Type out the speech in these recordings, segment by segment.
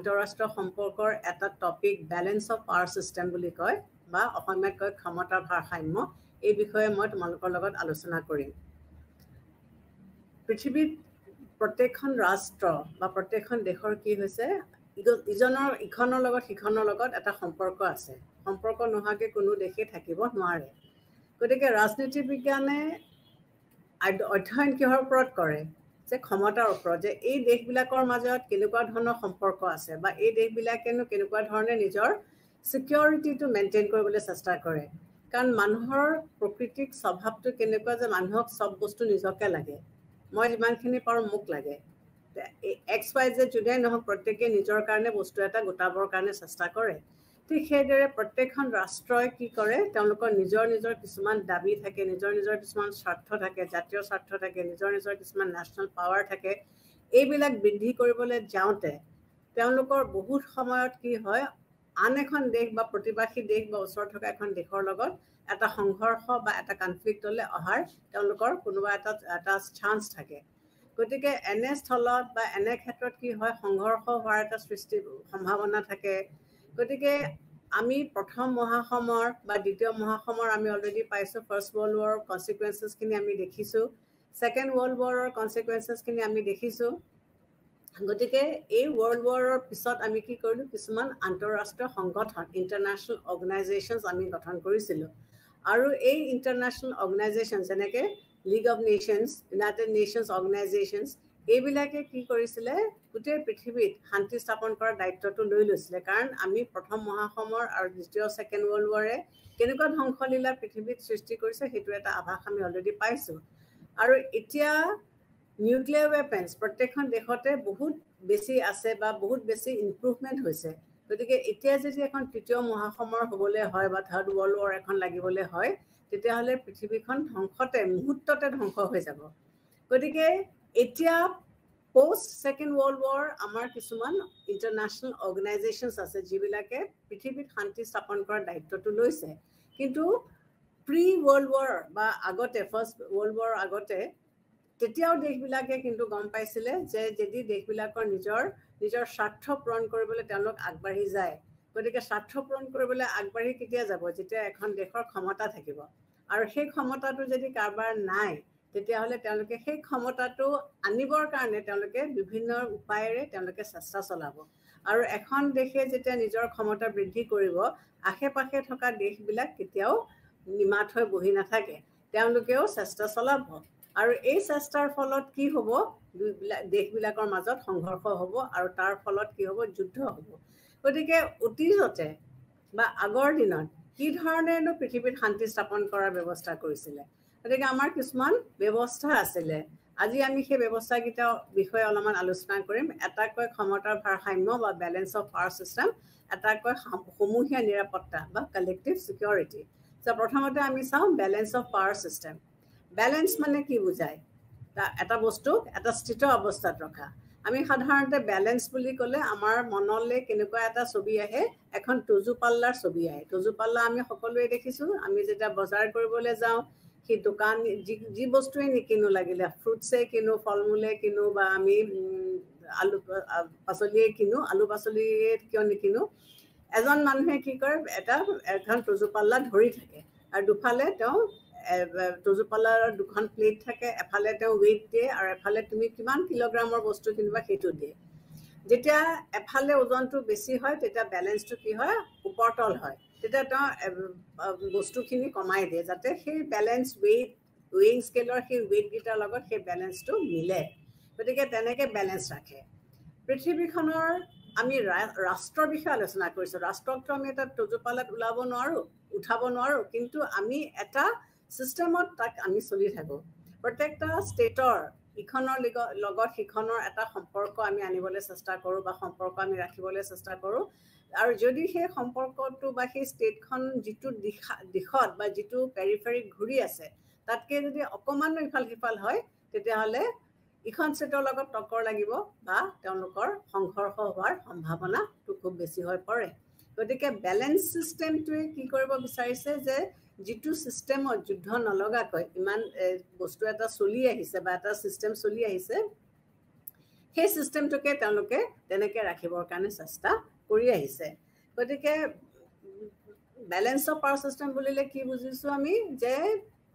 আন্তঃৰাষ্ট্ৰীয় সম্পৰ্কৰ এটা topic balance of power system বুলি কয় বা অসমীয়াত কয় ক্ষমতাৰ ভাৰসাম্য। এই বিষয়ে মই তোমালোকৰ লগত আলোচনা কৰিম। পৃথিৱীত প্ৰত্যেকখন ৰাষ্ট্ৰ বা প্ৰত্যেকখন দেশৰ কি হৈছে ইখনৰ লগত সিখনৰ লগত এটা সম্পৰ্ক আছে। সম্পৰ্ক নোহোৱাকৈ কোনো দেশে থাকিব নোৱাৰে। গতিকে ৰাজনীতি বিজ্ঞানে অধ্যয়ন কিহৰ ওপৰত কৰে যে ক্ষমতাৰ ওপৰত, যে এই দেশবিলাকৰ মাজত কেনেকুৱা ধৰণৰ সম্পৰ্ক আছে বা এই দেশবিলাকেনো কেনেকুৱা ধৰণে নিজৰ ছিকিউৰিটিটো মেইনটেইন কৰিবলৈ চেষ্টা কৰে। কাৰণ মানুহৰ প্ৰকৃতিক স্বভাৱটো কেনেকুৱা যে মানুহক চব বস্তু নিজকে লাগে, মই যিমানখিনি পাৰোঁ মোক লাগে। XYZ যোনেই নহওক প্ৰত্যেকে নিজৰ কাৰণে বস্তু এটা গোটাবৰ কাৰণে চেষ্টা কৰে। ঠিক সেইদৰে প্ৰত্যেকখন ৰাষ্ট্ৰই কি কৰে, তেওঁলোকৰ নিজৰ নিজৰ কিছুমান দাবী থাকে, নিজৰ নিজৰ কিছুমান স্বাৰ্থ থাকে, জাতীয় স্বাৰ্থ থাকে, নিজৰ নিজৰ কিছুমান নেশ্যনেল পাৱাৰ থাকে। এইবিলাক বৃদ্ধি কৰিবলৈ যাওঁতে তেওঁলোকৰ বহুত সময়ত কি হয়, আন এখন দেশ বা প্ৰতিবাসী দেশ বা ওচৰত থকা এখন দেশৰ লগত এটা সংঘৰ্ষ বা এটা কনফ্লিক্টলৈ অহাৰ তেওঁলোকৰ কোনোবা এটা চান্স থাকে। গতিকে এনে স্থলত বা এনে ক্ষেত্ৰত কি হয়, সংঘৰ্ষ হোৱাৰ এটা সম্ভাৱনা থাকে। গতিকে আমি প্ৰথম মহাসমৰ বা দ্বিতীয় মহাসমৰ আমি অলৰেডি পাইছোঁ, ফাৰ্ষ্ট ৱৰ্ল্ড ৱাৰৰ কনচিকুৱেঞ্চেছখিনি আমি দেখিছোঁ, ছেকেণ্ড ৱৰ্ল্ড ৱাৰৰ কনচিকুৱেঞ্চেছখিনি আমি দেখিছোঁ। গতিকে এই ৱৰ্ল্ড ৱাৰৰ পিছত আমি কি কৰিলোঁ, কিছুমান আন্তঃৰাষ্ট্ৰীয় সংগঠন ইণ্টাৰনেশ্যনেল অৰ্গেনাইজেশ্যনছ আমি গঠন কৰিছিলোঁ। আৰু এই ইণ্টাৰনেশ্যনেল অৰ্গেনাইজেশ্যন যেনেকৈ league of nations, United nations organisations, এইবিলাকে কি কৰিছিলে, গোটেই পৃথিৱীত শান্তি স্থাপন কৰাৰ দায়িত্বটো লৈ লৈছিলে। কাৰণ আমি প্ৰথম মহাসমৰ আৰু দ্বিতীয় ছেকেণ্ড ৱৰ্ল্ড ৱাৰে কেনেকুৱা ধ্বংসলীলা পৃথিৱীত সৃষ্টি কৰিছে সেইটো এটা আভাস আমি অলৰেডি পাইছোঁ। আৰু এতিয়া নিউক্লিয়াৰ ৱেপনছ প্ৰত্যেকখন দেশতে বহুত বেছি আছে বা বহুত বেছি ইম্প্ৰুভমেণ্ট হৈছে। গতিকে এতিয়া যদি এখন তৃতীয় মহাসমৰ হ'বলৈ হয় বা থাৰ্ড ৱৰ্ল্ড ৱাৰ এখন লাগিবলৈ হয়, তেতিয়াহ'লে পৃথিৱীখন মুহূৰ্ততে ধ্বংস হৈ যাব। গতিকে এতিয়া পোষ্ট ছেকেণ্ড ৱৰ্ল্ড ৱাৰ আমাৰ কিছুমান ইণ্টাৰনেশ্যনেল অৰ্গেনাইজেশ্যনছ আছে যিবিলাকে পৃথিৱীত শান্তি স্থাপন কৰাৰ দায়িত্বটো লৈছে। কিন্তু প্ৰি ৱৰ্ল্ড ৱাৰ বা আগতে ফাৰ্ষ্ট ৱৰ্ল্ড ৱাৰৰ আগতে তেতিয়াও দেশবিলাকে কিন্তু গম পাইছিলে যে যদি দেশবিলাকৰ নিজৰ স্বাৰ্থ পূৰণ কৰিবলৈ তেওঁলোক আগবাঢ়ি যায়, গতিকে স্বাৰ্থ পূৰণ কৰিবলৈ আগবাঢ়ি কেতিয়া যাব, যেতিয়া এখন দেশৰ ক্ষমতা থাকিব। আৰু সেই ক্ষমতাটো যদি কাৰোবাৰ নাই, তেতিয়াহ'লে তেওঁলোকে সেই ক্ষমতাটো আনিবৰ কাৰণে তেওঁলোকে বিভিন্ন উপায়েৰে তেওঁলোকে চেষ্টা চলাব। আৰু এখন দেশে যেতিয়া নিজৰ ক্ষমতা বৃদ্ধি কৰিব, আশে পাশে থকা দেশবিলাক কেতিয়াও নিমাত হৈ বহি নাথাকে, তেওঁলোকেও চেষ্টা চলাব। আৰু এই চেষ্টাৰ ফলত কি হ'ব, দেশবিলাকৰ মাজত সংঘৰ্ষ হ'ব আৰু তাৰ ফলত কি হ'ব, যুদ্ধ হ'ব। গতিকে অতীজতে বা আগৰ দিনত কি ধৰণেনো পৃথিৱীত শান্তি স্থাপন কৰাৰ ব্যৱস্থা কৰিছিলে। গতিকে আমাৰ কিছুমান ব্যৱস্থা আছিলে। আজি আমি সেই ব্যৱস্থাকেইটাৰ বিষয়ে অলপমান আলোচনা কৰিম। এটা কয় ক্ষমতাৰ ভাৰসাম্য বা বেলেন্স অফ পাৱাৰ চিষ্টেম, এটা কয় সমূহীয়া নিৰাপত্তা বা কালেক্টিভ ছিকিউৰিটি। প্ৰথমতে আমি চাওঁ balance of power system. Balance মানে কি বুজায়, এটা বস্তুক এটা স্থিত অৱস্থাত ৰখা। আমি সাধাৰণতে বেলেন্স বুলি ক'লে আমাৰ মনলৈ কেনেকুৱা এটা ছবি আহে, এখন টুজু পাল্লাৰ ছবি আহে। টুজু পাল্লা আমি সকলোৱে দেখিছোঁ। আমি যেতিয়া বজাৰ কৰিবলৈ যাওঁ, সেই দোকান যি বস্তুৱে নিকিনো, লাগিলে ফ্ৰুটছেই কিনো, ফল মূলেই কিনো বা আমি আলু পাচলিয়ে কিনো, আলু পাচলিয়ে কিয় নিকিনো, এজন মানুহে কি কৰে, এখন টুজু পাল্লা ধৰি থাকে আৰু দুফালে তেওঁ টুজু পাল্লাৰ দুখন প্লেট থাকে, এফালে তেওঁ ৱেইট দিয়ে আৰু এফালে তুমি কিমান কিলোগ্ৰামৰ বস্তু কিনিবা সেইটো দিয়ে। যেতিয়া এফালে ওজনটো বেছি হয় তেতিয়া বেলেঞ্চটো কি হয়, ওপৰতল হয়। তেতিয়া তেওঁ বস্তুখিনি কমাই দিয়ে যাতে সেই বেলেঞ্চ ৱেইং স্কেলৰ সেই ৱেইটকেইটাৰ লগত সেই বেলেঞ্চটো মিলে। গতিকে তেনেকৈ বেলেঞ্চ ৰাখে। পৃথিৱীখনৰ আমি ৰাষ্ট্ৰৰ বিষয়ে আলোচনা কৰিছোঁ। ৰাষ্ট্ৰকটো আমি এটা টুজু পাল্লাত উঠাব নোৱাৰোঁ, কিন্তু আমি এটা ছিষ্টেমত তাক আমি চলি থাকোঁ। প্ৰত্যেকটা ষ্টেটৰ ইখনৰ লগত সিখনৰ এটা সম্পৰ্ক আমি আনিবলৈ চেষ্টা কৰোঁ বা সম্পৰ্ক আমি ৰাখিবলৈ চেষ্টা কৰোঁ। আৰু যদি সেই সম্পৰ্কটো বা সেই ষ্টেটখন যিটো দিশত বা যিটো পেৰিফেৰিত ঘূৰি আছে তাতকৈ যদি অকণমানো ইফাল সিফাল হয়, তেতিয়াহ'লে ইখন ষ্টেটৰ লগত টক্কৰ লাগিব বা তেওঁলোকৰ সংঘৰ্ষ হোৱাৰ সম্ভাৱনাটো খুব বেছি হৈ পৰে। গতিকে বেলেঞ্চ ছিষ্টেমটোৱে কি কৰিব বিচাৰিছে যে যিটো ছিষ্টেমত যুদ্ধ নলগাকৈ ইমান বস্তু এটা চলি আহিছে বা এটা ছিষ্টেম চলি আহিছে, সেই সিস্টেমটোকে তেওঁলোকে তেনেকৈ ৰাখিবৰ কাৰণে চেষ্টা কৰি আহিছে গতিকে বেলেন্স অফ পাৱাৰ সিস্টেম বুলিলে কি বুজিছো আমি যে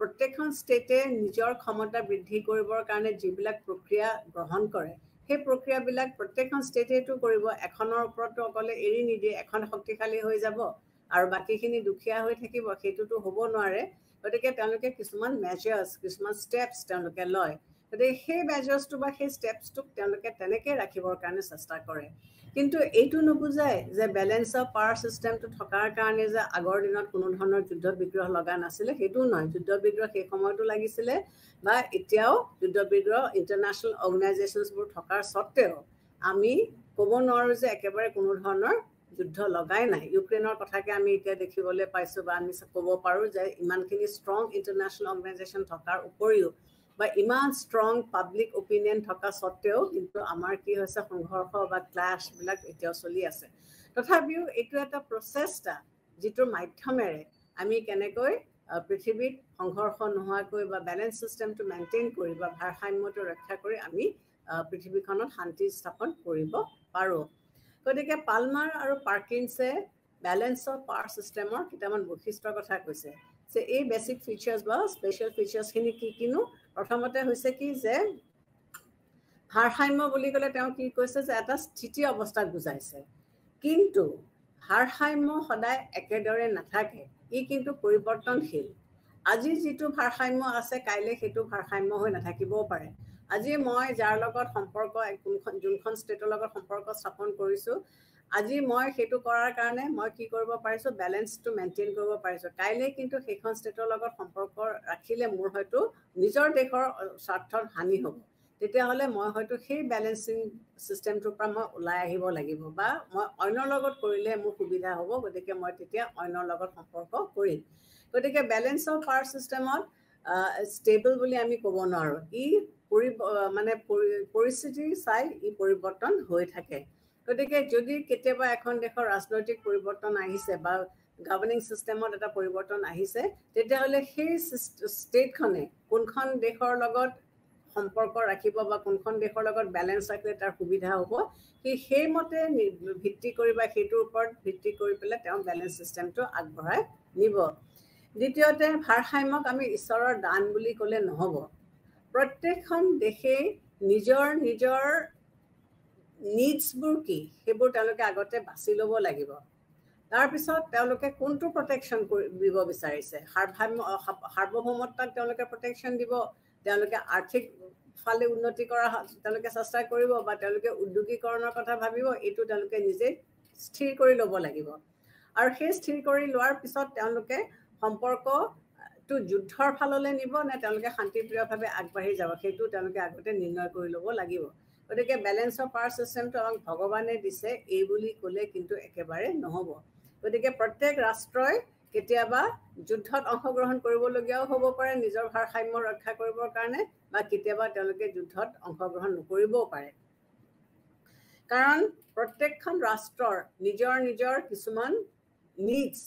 প্ৰত্যেকখন ষ্টেটে নিজৰ ক্ষমতা বৃদ্ধি কৰিবৰ কাৰণে যিবিলাক প্ৰক্ৰিয়া গ্ৰহণ কৰে সেই প্ৰক্ৰিয়াবিলাক প্ৰত্যেকখন ষ্টেটেটো কৰিব এখনৰ ওপৰতো অকলে এৰি নিদিয়ে এখন শক্তিশালী হৈ যাব আৰু বাকীখিনি দুখীয়া হৈ থাকিব সেইটোতো হ'ব নোৱাৰে গতিকে তেওঁলোকে কিছুমান মেজাৰ্ছ কিছুমান ষ্টেপছ তেওঁলোকে লয় গতিকে সেই মেজাৰ্ছটো বা সেই ষ্টেপছটোক তেওঁলোকে তেনেকৈ ৰাখিবৰ কাৰণে চেষ্টা কৰে কিন্তু এইটো নুবুজায় যে বেলেন্স অফ পাৱাৰ সিস্টেমটো থকাৰ কাৰণে যে আগৰ দিনত কোনো ধৰণৰ যুদ্ধ বিগ্ৰহ লগা নাছিলে সেইটো নহয় যুদ্ধ বিগ্ৰহ সেই সময়তো লাগিছিলে বা এতিয়াও যুদ্ধ বিগ্ৰহ ইণ্টাৰনেশ্যনেল অৰ্গেনাইজেশ্যনছবোৰ থকাৰ সত্ত্বেও আমি ক'ব নোৱাৰোঁ যে একেবাৰে কোনো ধৰণৰ যুদ্ধ লগাই নাই ইউক্ৰেইনৰ কথাকে আমি এতিয়া দেখিবলৈ পাইছোঁ বা আমি ক'ব পাৰোঁ যে ইমানখিনি ষ্ট্ৰং ইণ্টাৰনেশ্যনেল অৰ্গেনাইজেশ্যন থকাৰ উপৰিও বা ইমান ষ্ট্ৰং পাব্লিক অপিনিয়ন থকা সত্ত্বেও কিন্তু আমাৰ কি হৈছে সংঘৰ্ষ বা ক্লাছবিলাক এতিয়াও চলি আছে তথাপিও এইটো এটা প্ৰচেষ্টা যিটোৰ মাধ্যমেৰে আমি কেনেকৈ পৃথিৱীত সংঘৰ্ষ নোহোৱাকৈ বা বেলেন্স চিষ্টেমটো মেইনটেইন কৰি বা ভাৰসাম্যটো ৰক্ষা কৰি আমি পৃথিৱীখনত শান্তি স্থাপন কৰিব পাৰোঁ গতিকে পালমাৰ আৰু পাৰ্কিনছে বেলেন্স অফ পাৱাৰ চিষ্টেমৰ কেইটামান বৈশিষ্ট্যৰ কথা কৈছে যে এই বেছিক ফিচাৰ্ছ বা স্পেচিয়েল ফিচাৰ্ছখিনি কি কিনো প্ৰথমতে হৈছে কি যে ভাৰসাম্য বুলি ক'লে তেওঁ কি কৈছে যে এটা স্থিতি অৱস্থাক বুজাইছে কিন্তু ভাৰসাম্য সদায় একেদৰে নাথাকে ই কিন্তু পৰিৱৰ্তনশীল আজি যিটো ভাৰসাম্য আছে কাইলৈ সেইটো ভাৰসাম্য হৈ নাথাকিবও পাৰে আজি মই যাৰ লগত সম্পৰ্ক যোনখন ষ্টেটৰ লগত সম্পৰ্ক স্থাপন কৰিছোঁ আজি মই সেইটো কৰাৰ কাৰণে মই কি কৰিব পাৰিছোঁ বেলেন্সটো মেইনটেইন কৰিব পাৰিছোঁ কাইলৈ কিন্তু সেইখন ষ্টেটৰ লগত সম্পৰ্ক ৰাখিলে মোৰ হয়তো নিজৰ দেশৰ স্বাৰ্থৰ হানি হ'ব তেতিয়াহ'লে মই হয়তো সেই বেলেন্সিং চিষ্টেমটোৰ পৰা মই ওলাই আহিব লাগিব বা মই অন্যৰ লগত কৰিলে মোৰ সুবিধা হ'ব গতিকে মই তেতিয়া অন্যৰ লগত সম্পৰ্ক কৰিম গতিকে বেলেন্স অফ পাৱাৰ চিষ্টেমত ষ্টেবল বুলি আমি ক'ব নোৱাৰোঁ ই মানে পৰিস্থিতি চাই ই পৰিৱৰ্তন হৈ থাকে গতিকে যদি কেতিয়াবা এখন দেশৰ ৰাজনৈতিক পৰিৱৰ্তন আহিছে বা গভৰ্নিং চিষ্টেমত এটা পৰিৱৰ্তন আহিছে তেতিয়াহ'লে সেই ষ্টেটখনে কোনখন দেশৰ লগত সম্পৰ্ক ৰাখিব বা কোনখন দেশৰ লগত বেলেন্স ৰাখিলে তাৰ সুবিধা হ'ব সেইমতে ভিত্তি কৰি বা সেইটোৰ ওপৰত ভিত্তি কৰি পেলাই তেওঁ বেলেন্স চিষ্টেমটো আগবঢ়াই নিব দ্বিতীয়তে ভাৰসাম্যক আমি ঈশ্বৰৰ দান বুলি ক'লে নহ'ব প্ৰত্যেকখন দেশেই নিজৰ নিজৰ নিডছবোৰ কি সেইবোৰ তেওঁলোকে আগতে বাছি ল'ব লাগিব তাৰপিছত তেওঁলোকে কোনটো প্ৰটেকশ্যন দিব বিচাৰিছে সাৰ্বভৌমত্বক তেওঁলোকে প্ৰটেকশ্যন দিব তেওঁলোকে আৰ্থিক ফালে উন্নতি কৰা তেওঁলোকে চেষ্টা কৰিব বা তেওঁলোকে উদ্যোগীকৰণৰ কথা ভাবিব এইটো তেওঁলোকে নিজে স্থিৰ কৰি ল'ব লাগিব আৰু সেই স্থিৰ কৰি লোৱাৰ পিছত তেওঁলোকে সম্পৰ্কটো যুদ্ধৰ ফাললৈ নিব নে তেওঁলোকে শান্তিপ্ৰিয়ভাৱে আগবাঢ়ি যাব সেইটো তেওঁলোকে আগতে নিৰ্ণয় কৰি ল'ব লাগিব গতিকে বেলেন্স অফ পাৱাৰ চিষ্টেমটো আমাক ভগৱানে দিছে এই বুলি ক'লে কিন্তু একেবাৰে নহ'ব গতিকে প্ৰত্যেক ৰাষ্ট্ৰই কেতিয়াবা যুদ্ধত অংশগ্ৰহণ কৰিবলগীয়াও হ'ব পাৰে নিজৰ ভাৰসাম্য ৰক্ষা কৰিবৰ কাৰণে বা কেতিয়াবা তেওঁলোকে যুদ্ধত অংশগ্ৰহণ নকৰিবও পাৰে কাৰণ প্ৰত্যেকখন ৰাষ্ট্ৰৰ নিজৰ নিজৰ কিছুমান নিডছ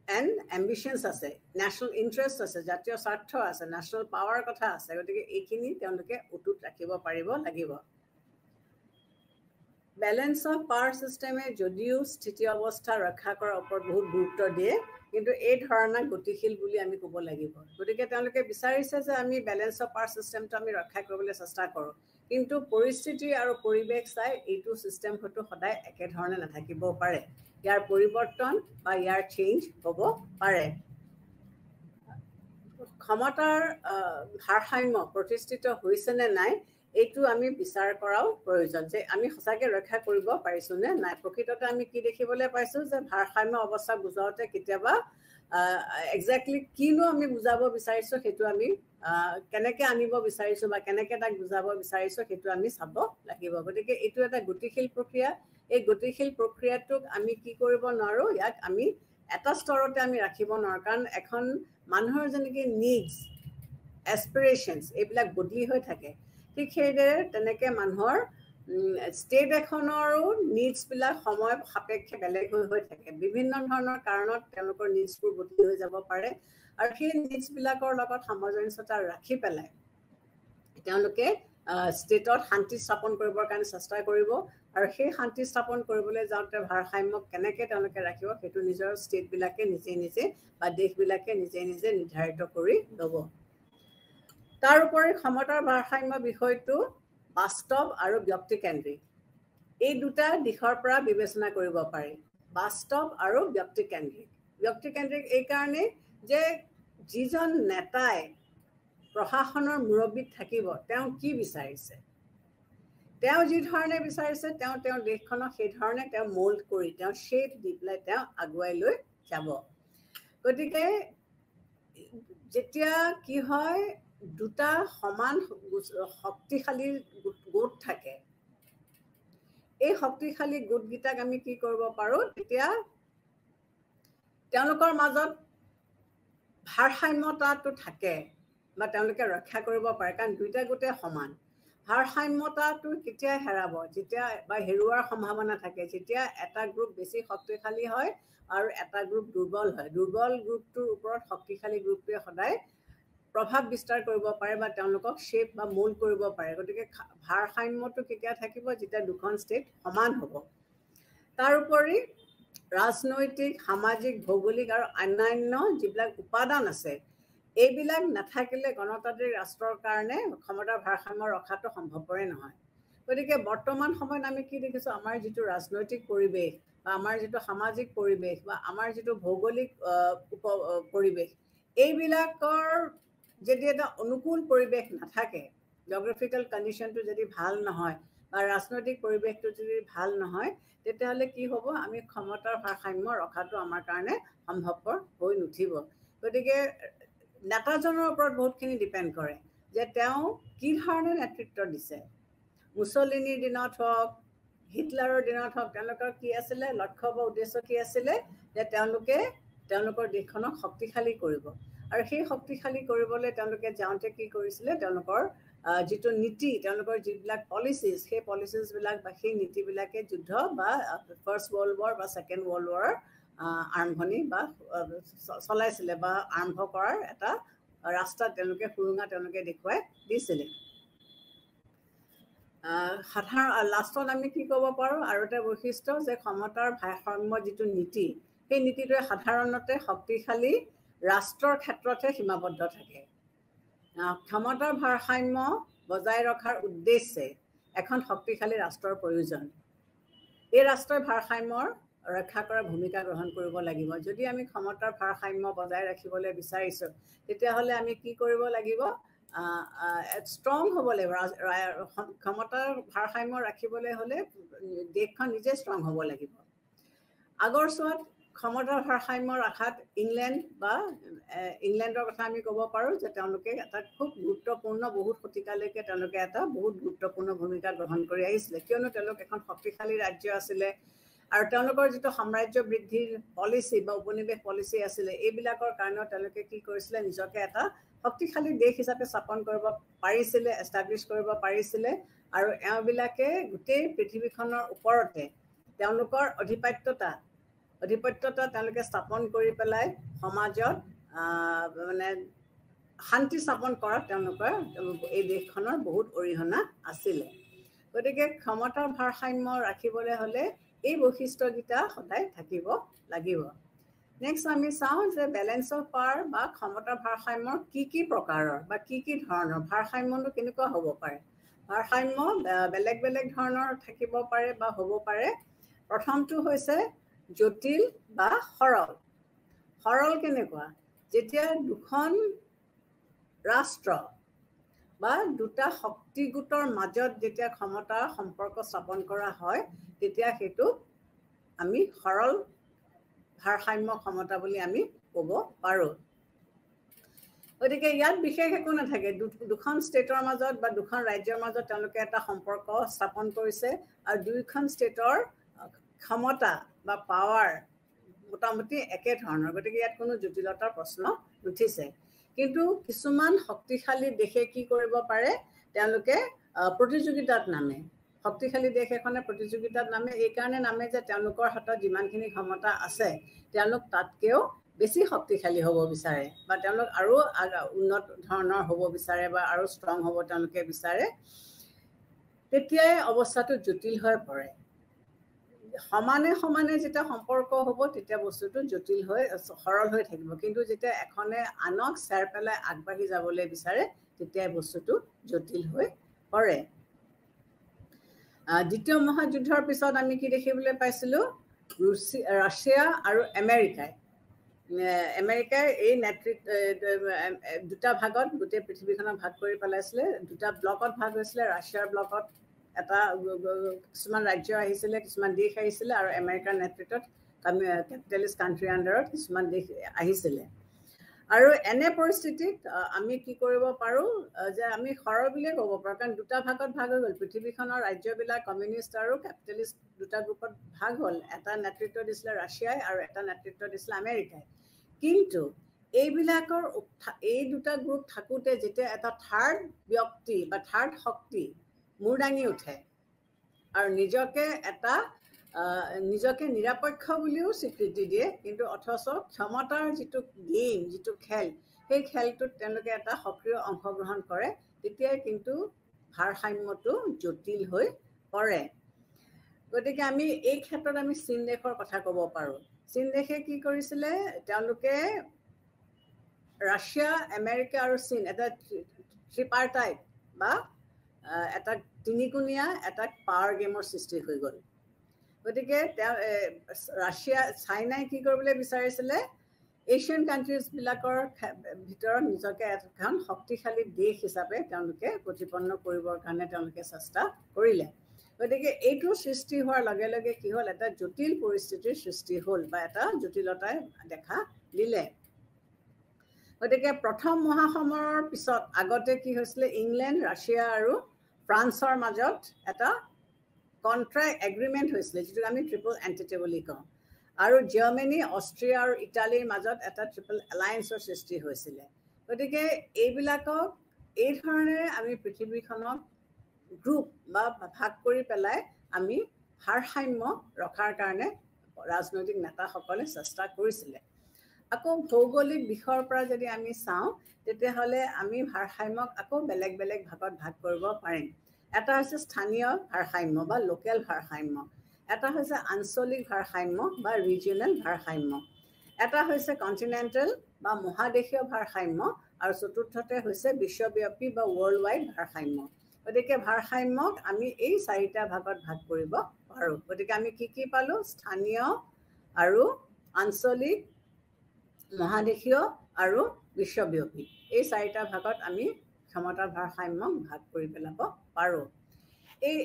এণ্ড এম্বিশ্যনছ আছে নেশ্যনেল ইণ্টাৰেষ্ট আছে জাতীয় স্বাৰ্থ আছে নেশ্যনেল পাৱাৰ কথা আছে গতিকে এইখিনি তেওঁলোকে অটুট ৰাখিব পাৰিব লাগিব বেলেন্স অফ পাৱাৰ চিষ্টেমে যদিও স্থিতি অৱস্থা ৰক্ষা কৰাৰ ওপৰত বহুত গুৰুত্ব দিয়ে কিন্তু এই ধাৰণা গতিশীল বুলি আমি ক'ব লাগিব গতিকে তেওঁলোকে বিচাৰিছে যে আমি বেলেন্স অফ পাৱাৰ চিষ্টেমটো আমি ৰক্ষা কৰিবলৈ চেষ্টা কৰোঁ কিন্তু পৰিস্থিতি আৰু পৰিৱেশ চাই এইটো চিষ্টেম হয়তো সদায় একেধৰণে নাথাকিবও পাৰে ইয়াৰ পৰিৱৰ্তন বা ইয়াৰ চেঞ্জ হ'ব পাৰে ক্ষমতাৰ ভাৰসাম্য প্ৰতিষ্ঠিত হৈছে নে নাই এইটো আমি বিচাৰ কৰাও প্ৰয়োজন যে আমি সঁচাকৈ ৰক্ষা কৰিব পাৰিছোঁ নে নাই প্ৰকৃততে আমি কি দেখিবলৈ পাইছোঁ যে ভাৰসাম্য অৱস্থা বুজাওঁতে কেতিয়াবা এক্সেক্টলি কিনো আমি বুজাব বিচাৰিছোঁ সেইটো আমি কেনেকৈ আনিব বিচাৰিছোঁ বা কেনেকৈ তাক বুজাব বিচাৰিছোঁ সেইটো আমি চাব লাগিব গতিকে এইটো এটা গতিশীল প্ৰক্ৰিয়া এই গতিশীল প্ৰক্ৰিয়াটোক আমি কি কৰিব নোৱাৰোঁ ইয়াক আমি এটা স্তৰতে আমি ৰাখিব নোৱাৰোঁ কাৰণ এখন মানুহৰ যেনেকৈ নিডছ এছপিৰেশ্যনছ এইবিলাক বদলি হৈ থাকে ঠিক সেইদৰে তেনেকৈ মানুহৰ ষ্টেট এখনৰো নিডছবিলাক সময় সাপেক্ষে বেলেগ হৈ থাকে বিভিন্ন ধৰণৰ কাৰণত তেওঁলোকৰ নিডছবোৰ বদলি হৈ যাব পাৰে আৰু সেই নিডছবিলাকৰ লগত সামঞ্জস্যতা ৰাখি পেলাই তেওঁলোকে ষ্টেটত শান্তি স্থাপন কৰিবৰ কাৰণে চেষ্টা কৰিব আৰু সেই শান্তি স্থাপন কৰিবলৈ যাওঁতে ভাৰসাম্য কেনেকৈ তেওঁলোকে ৰাখিব সেইটো নিজৰ ষ্টেটবিলাকে নিজে নিজে বা দেশবিলাকে নিজে নিজে নিৰ্ধাৰিত কৰি ল'ব। তাৰ উপৰি ক্ষমতাৰ ভাৰসাম্য বিষয়টো বাস্তৱ আৰু ব্যক্তিকেন্দ্ৰিক এই দুটা দিশৰ পৰা বিবেচনা কৰিব পাৰি। বাস্তৱ আৰু ব্যক্তিকেন্দ্ৰিক। ব্যক্তিকেন্দ্ৰিক এইকাৰণে যে যিজন নেতাই প্ৰশাসনৰ মুৰব্বীত থাকিব তেওঁ কি বিচাৰিছে, তেওঁ যি ধৰণে বিচাৰিছে তেওঁ দেশখনক সেই ধৰণে তেওঁ মোল্ড কৰি তেওঁ শ্বেপ দি পেলাই তেওঁ আগুৱাই লৈ যাব। গতিকে যেতিয়া কি হয় দুটা সমান শক্তিশালী গোট থাকে, এই শক্তিশালী গোটকেইটাক আমি কি কৰিব পাৰোঁ, তেতিয়া তেওঁলোকৰ মাজত ভাৰসাম্যতাটো থাকে বা তেওঁলোকে ৰক্ষা কৰিব পাৰে, কাৰণ দুইটা গোটেই সমান। ভাৰসাম্যতাটো কেতিয়া হেৰাব, যেতিয়া বা হেৰুৱাৰ সম্ভাৱনা থাকে যেতিয়া এটা গ্ৰুপ বেছি শক্তিশালী হয় আৰু এটা গ্ৰুপ দুৰ্বল হয়। দুৰ্বল গ্ৰুপটোৰ ওপৰত শক্তিশালী গ্ৰুপটোৱে সদায় প্ৰভাৱ বিস্তাৰ কৰিব পাৰে বা তেওঁলোকক শ্বেপ বা মোল্ড কৰিব পাৰে। গতিকে ভাৰসাম্যটো কেতিয়া থাকিব, যেতিয়া দুখন ষ্টেট সমান হ'ব। তাৰোপৰি ৰাজনৈতিক, সামাজিক, ভৌগোলিক আৰু অন্যান্য যিবিলাক উপাদান আছে এইবিলাক নাথাকিলে গণতান্ত্ৰিক ৰাষ্ট্ৰৰ কাৰণে ক্ষমতাৰ ভাৰসাম্য ৰখাটো সম্ভৱপৰে নহয়। গতিকে বৰ্তমান সময়ত আমি কি দেখিছোঁ, আমাৰ যিটো ৰাজনৈতিক পৰিৱেশ বা আমাৰ যিটো সামাজিক পৰিৱেশ বা আমাৰ যিটো ভৌগোলিক পৰিৱেশ এইবিলাকৰ যদি এটা অনুকূল পৰিৱেশ নাথাকে, জিঅ'গ্ৰাফিকেল কণ্ডিশ্যনটো যদি ভাল নহয় বা ৰাজনৈতিক পৰিৱেশটো যদি ভাল নহয়, তেতিয়াহ'লে কি হ'ব, আমি ক্ষমতাৰ ভাৰসাম্য ৰখাটো আমাৰ কাৰণে সম্ভৱপৰ হৈ নুঠিব। গতিকে নেতাজনৰ ওপৰত বহুতখিনি ডিপেণ্ড কৰে যে তেওঁ কি ধৰণে নেতৃত্ব দিছে। মুছলিনীৰ দিনত হওক, হিটলাৰৰ দিনত হওক, তেওঁলোকৰ কি আছিলে লক্ষ্য বা উদ্দেশ্য কি আছিলে, যে তেওঁলোকে তেওঁলোকৰ দেশখনক শক্তিশালী কৰিব। আৰু সেই শক্তিশালী কৰিবলৈ তেওঁলোকে যাওঁতে কি কৰিছিলে, তেওঁলোকৰ যিটো নীতি, তেওঁলোকৰ যিবিলাক পলিচিজ, সেই পলিচিজবিলাক বা সেই নীতিবিলাকে যুদ্ধ বা ফাৰ্ষ্ট ৱৰ্ল্ড ৱাৰ বা ছেকেণ্ড ৱৰ্ল্ড ৱাৰৰ আৰম্ভণি বা চলাইছিলে বা আৰম্ভ কৰাৰ এটা ৰাস্তা তেওঁলোকে সুৰুঙা তেওঁলোকে দেখুৱাই দিছিলে। লাষ্টত আমি কি ক'ব পাৰোঁ, আৰু এটা বৈশিষ্ট্য যে ক্ষমতাৰ ভাৰসাম্য যিটো নীতি, সেই নীতিটোৱে সাধাৰণতে শক্তিশালী ৰাষ্ট্ৰৰ ক্ষেত্ৰতহে সীমাবদ্ধ থাকে। ক্ষমতাৰ ভাৰসাম্য বজাই ৰখাৰ উদ্দেশ্যে এখন শক্তিশালী ৰাষ্ট্ৰৰ প্ৰয়োজন। এই ৰাষ্ট্ৰই ভাৰসাম্যৰ ৰক্ষা কৰাৰ ভূমিকা গ্ৰহণ কৰিব লাগিব। যদি আমি ক্ষমতাৰ ভাৰসাম্য বজাই ৰাখিবলৈ বিচাৰিছোঁ, তেতিয়াহ'লে আমি কি কৰিব লাগিব, ষ্ট্ৰং হ'ব লাগিব। ক্ষমতাৰ ভাৰসাম্য ৰাখিবলৈ হ'লে দেশখন নিজে ষ্ট্ৰং হ'ব লাগিব। আগৰ চোৱাত ক্ষমতাৰ ভাৰসাম্য ৰখাত ইংলেণ্ডৰ কথা আমি ক'ব পাৰোঁ যে তেওঁলোকে এটা খুব গুৰুত্বপূৰ্ণ, বহুত শতিকালৈকে তেওঁলোকে এটা বহুত গুৰুত্বপূৰ্ণ ভূমিকা গ্ৰহণ কৰি আহিছিলে, কিয়নো তেওঁলোক এখন শক্তিশালী ৰাজ্য আছিলে আৰু তেওঁলোকৰ যিটো সাম্ৰাজ্য বৃদ্ধিৰ পলিচি বা উপনিৱেশ পলিচি আছিলে, এইবিলাকৰ কাৰণেও তেওঁলোকে কি কৰিছিলে, নিজকে এটা শক্তিশালী দেশ হিচাপে স্থাপন কৰিব পাৰিছিলে, এষ্টাব্লিছ কৰিব পাৰিছিলে। আৰু এওঁবিলাকে গোটেই পৃথিৱীখনৰ ওপৰতে তেওঁলোকৰ আধিপত্যতা তেওঁলোকে স্থাপন কৰি পেলাই সমাজত মানে শান্তি স্থাপন কৰাত তেওঁলোকৰ এই দেশখনৰ বহুত অৰিহণা আছিলে। গতিকে ক্ষমতাৰ ভাৰসাম্য ৰাখিবলৈ হ'লে এই বৈশিষ্ট্যকেইটা সদায় থাকিব লাগিব। নেক্সট আমি চাওঁ যে বেলেঞ্চ অফ পাৱাৰ বা ক্ষমতাৰ ভাৰসাম্যৰ কি প্ৰকাৰৰ বা কি ধৰণৰ, ভাৰসাম্যটো কেনেকুৱা হ'ব পাৰে। ভাৰসাম্য বেলেগ বেলেগ ধৰণৰ থাকিব পাৰে বা হ'ব পাৰে। প্ৰথমটো হৈছে জটিল বা সৰল। সৰল কেনেকুৱা, যেতিয়া দুখন ৰাষ্ট্ৰ বা দুটা শক্তি গোটৰ মাজত যেতিয়া ক্ষমতাৰ সম্পৰ্ক স্থাপন কৰা হয়, তেতিয়া সেইটো আমি সৰল ভাৰসাম্য ক্ষমতা বুলি আমি ক'ব পাৰোঁ। গতিকে ইয়াত বিশেষ একো নাথাকে, দুখন ষ্টেটৰ মাজত বা দুখন ৰাজ্যৰ মাজত তেওঁলোকে এটা সম্পৰ্ক স্থাপন কৰিছে আৰু দুয়োখন ষ্টেটৰ ক্ষমতা বা পাৱাৰ মোটামুটি একে ধৰণৰ। গতিকে ইয়াত কোনো জটিলতাৰ প্ৰশ্ন নুঠিছে। কিন্তু কিছুমান শক্তিশালী দেশে কি কৰিব পাৰে, তেওঁলোকে প্ৰতিযোগিতাত নামে। শক্তিশালী দেশ এখনে প্ৰতিযোগিতাত নামে, এইকাৰণে নামে যে তেওঁলোকৰ হাতত যিমানখিনি ক্ষমতা আছে তেওঁলোক তাতকৈও বেছি শক্তিশালী হ'ব বিচাৰে বা তেওঁলোক আৰু উন্নত ধৰণৰ হ'ব বিচাৰে বা আৰু ষ্ট্ৰং হ'ব তেওঁলোকে বিচাৰে। তেতিয়াই অৱস্থাটো জটিল হৈ পৰে সমানে সমানে যেতিয়া সম্পৰ্ক হ'ব তেতিয়া বস্তুটো জটিল হৈ সৰল হৈ থাকিব কিন্তু যেতিয়া এখনে আনক চেৰ পেলাই আগবাঢ়ি যাবলৈ বিচাৰে তেতিয়াই বস্তুটো জটিল হৈ পৰে দ্বিতীয় মহাযুদ্ধৰ পিছত আমি কি দেখিবলৈ পাইছিলোঁ ৰাছিয়া আৰু আমেৰিকাই এই দুটা ভাগত গোটেই পৃথিৱীখনক ভাগ কৰি পেলাইছিলে দুটা ব্লকত ভাগ হৈছিলে ৰাছিয়াৰ ব্লকত এটা কিছুমান ৰাজ্য আহিছিলে কিছুমান দেশ আহিছিলে আৰু আমেৰিকাৰ নেতৃত্বত কেপিটেলিষ্ট কাণ্ট্ৰিৰ আণ্ডাৰত কিছুমান দেশ আহিছিলে আৰু এনে পৰিস্থিতিত আমি কি কৰিব পাৰোঁ যে আমি সৰল বুলিয়ে ক'ব পাৰোঁ কাৰণ দুটা ভাগত ভাগ হৈ গ'ল পৃথিৱীখনৰ ৰাজ্যবিলাক কমিউনিষ্ট আৰু কেপিটেলিষ্ট দুটা গ্ৰুপত ভাগ হ'ল এটা নেতৃত্ব দিছিলে ৰাছিয়াই আৰু এটা নেতৃত্ব দিছিলে আমেৰিকাই কিন্তু এইবিলাকৰ এই দুটা গ্ৰুপ থাকোঁতে যেতিয়া এটা থাৰ্ড ব্যক্তি বা থাৰ্ড শক্তি মূৰ দাঙি উঠে আৰু নিজকে নিৰপেক্ষ বুলিও স্বীকৃতি দিয়ে কিন্তু অথচ ক্ষমতাৰ যিটো গেম যিটো খেল সেই খেলটোত তেওঁলোকে এটা সক্ৰিয় অংশগ্ৰহণ কৰে তেতিয়াই কিন্তু ভাৰসাম্যটো জটিল হৈ পৰে গতিকে আমি এই ক্ষেত্ৰত আমি চীন দেশৰ কথা ক'ব পাৰোঁ চীন দেশে কি কৰিছিলে তেওঁলোকে ৰাছিয়া আমেৰিকা আৰু চীন এটা ট্ৰিপাৰ্টাইট বা এটা তিনিকোণীয়া এটা পাৱাৰ গেমৰ সৃষ্টি হৈ গ'ল গতিকে চাইনাই কি কৰিবলৈ বিচাৰিছিলে এছিয়ান কাণ্ট্ৰিজবিলাকৰ ভিতৰত নিজকে এখন শক্তিশালী দেশ হিচাপে তেওঁলোকে প্ৰতিপন্ন কৰিবৰ কাৰণে তেওঁলোকে চেষ্টা কৰিলে গতিকে এইটো সৃষ্টি হোৱাৰ লগে লগে কি হ'ল এটা জটিল পৰিস্থিতিৰ সৃষ্টি হ'ল বা এটা জটিলতাই দেখা দিলে গতিকে প্ৰথম মহাসমৰৰ পিছত আগতে কি হৈছিলে ইংলেণ্ড ৰাছিয়া আৰু ফ্ৰান্সৰ মাজত এটা কণ্ট্ৰেক্ট এগ্ৰিমেণ্ট হৈছিলে যিটো আমি ট্ৰিপল এণ্টিটি বুলি কওঁ আৰু জাৰ্মানী অষ্ট্ৰিয়া আৰু ইটালীৰ মাজত এটা ট্ৰিপল এলায়েন্সৰ সৃষ্টি হৈছিলে গতিকে এইবিলাকক এই ধৰণেৰে আমি পৃথিৱীখনক গ্ৰুপ বা ভাগ কৰি পেলাই আমি ভাৰসাম্য ৰখাৰ কাৰণে ৰাজনৈতিক নেতাসকলে চেষ্টা কৰিছিলে আকৌ ভৌগোলিক দিশৰ পৰা যদি আমি চাওঁ তেতিয়াহ'লে আমি ভাৰসাম্যক আকৌ বেলেগ বেলেগ ভাগত ভাগ কৰিব পাৰিম এটা হৈছে স্থানীয় ভাৰসাম্য বা লোকেল ভাৰসাম্য এটা হৈছে আঞ্চলিক ভাৰসাম্য বা ৰিজিয়নেল ভাৰসাম্য এটা হৈছে কণ্টিনেণ্টেল বা মহাদেশীয় ভাৰসাম্য আৰু চতুৰ্থতে হৈছে বিশ্বব্যাপী বা ৱৰ্ল্ড ৱাইড ভাৰসাম্য গতিকে ভাৰসাম্যক আমি এই চাৰিটা ভাগত ভাগ কৰিব পাৰোঁ গতিকে আমি কি পালোঁ স্থানীয় আৰু আঞ্চলিক মহাদেশীয় আৰু বিশ্বব্যাপী এই চাৰিটা ভাগত আমি ক্ষমতাৰ ভাৰসাম্যক ভাগ কৰি পেলাব পাৰোঁ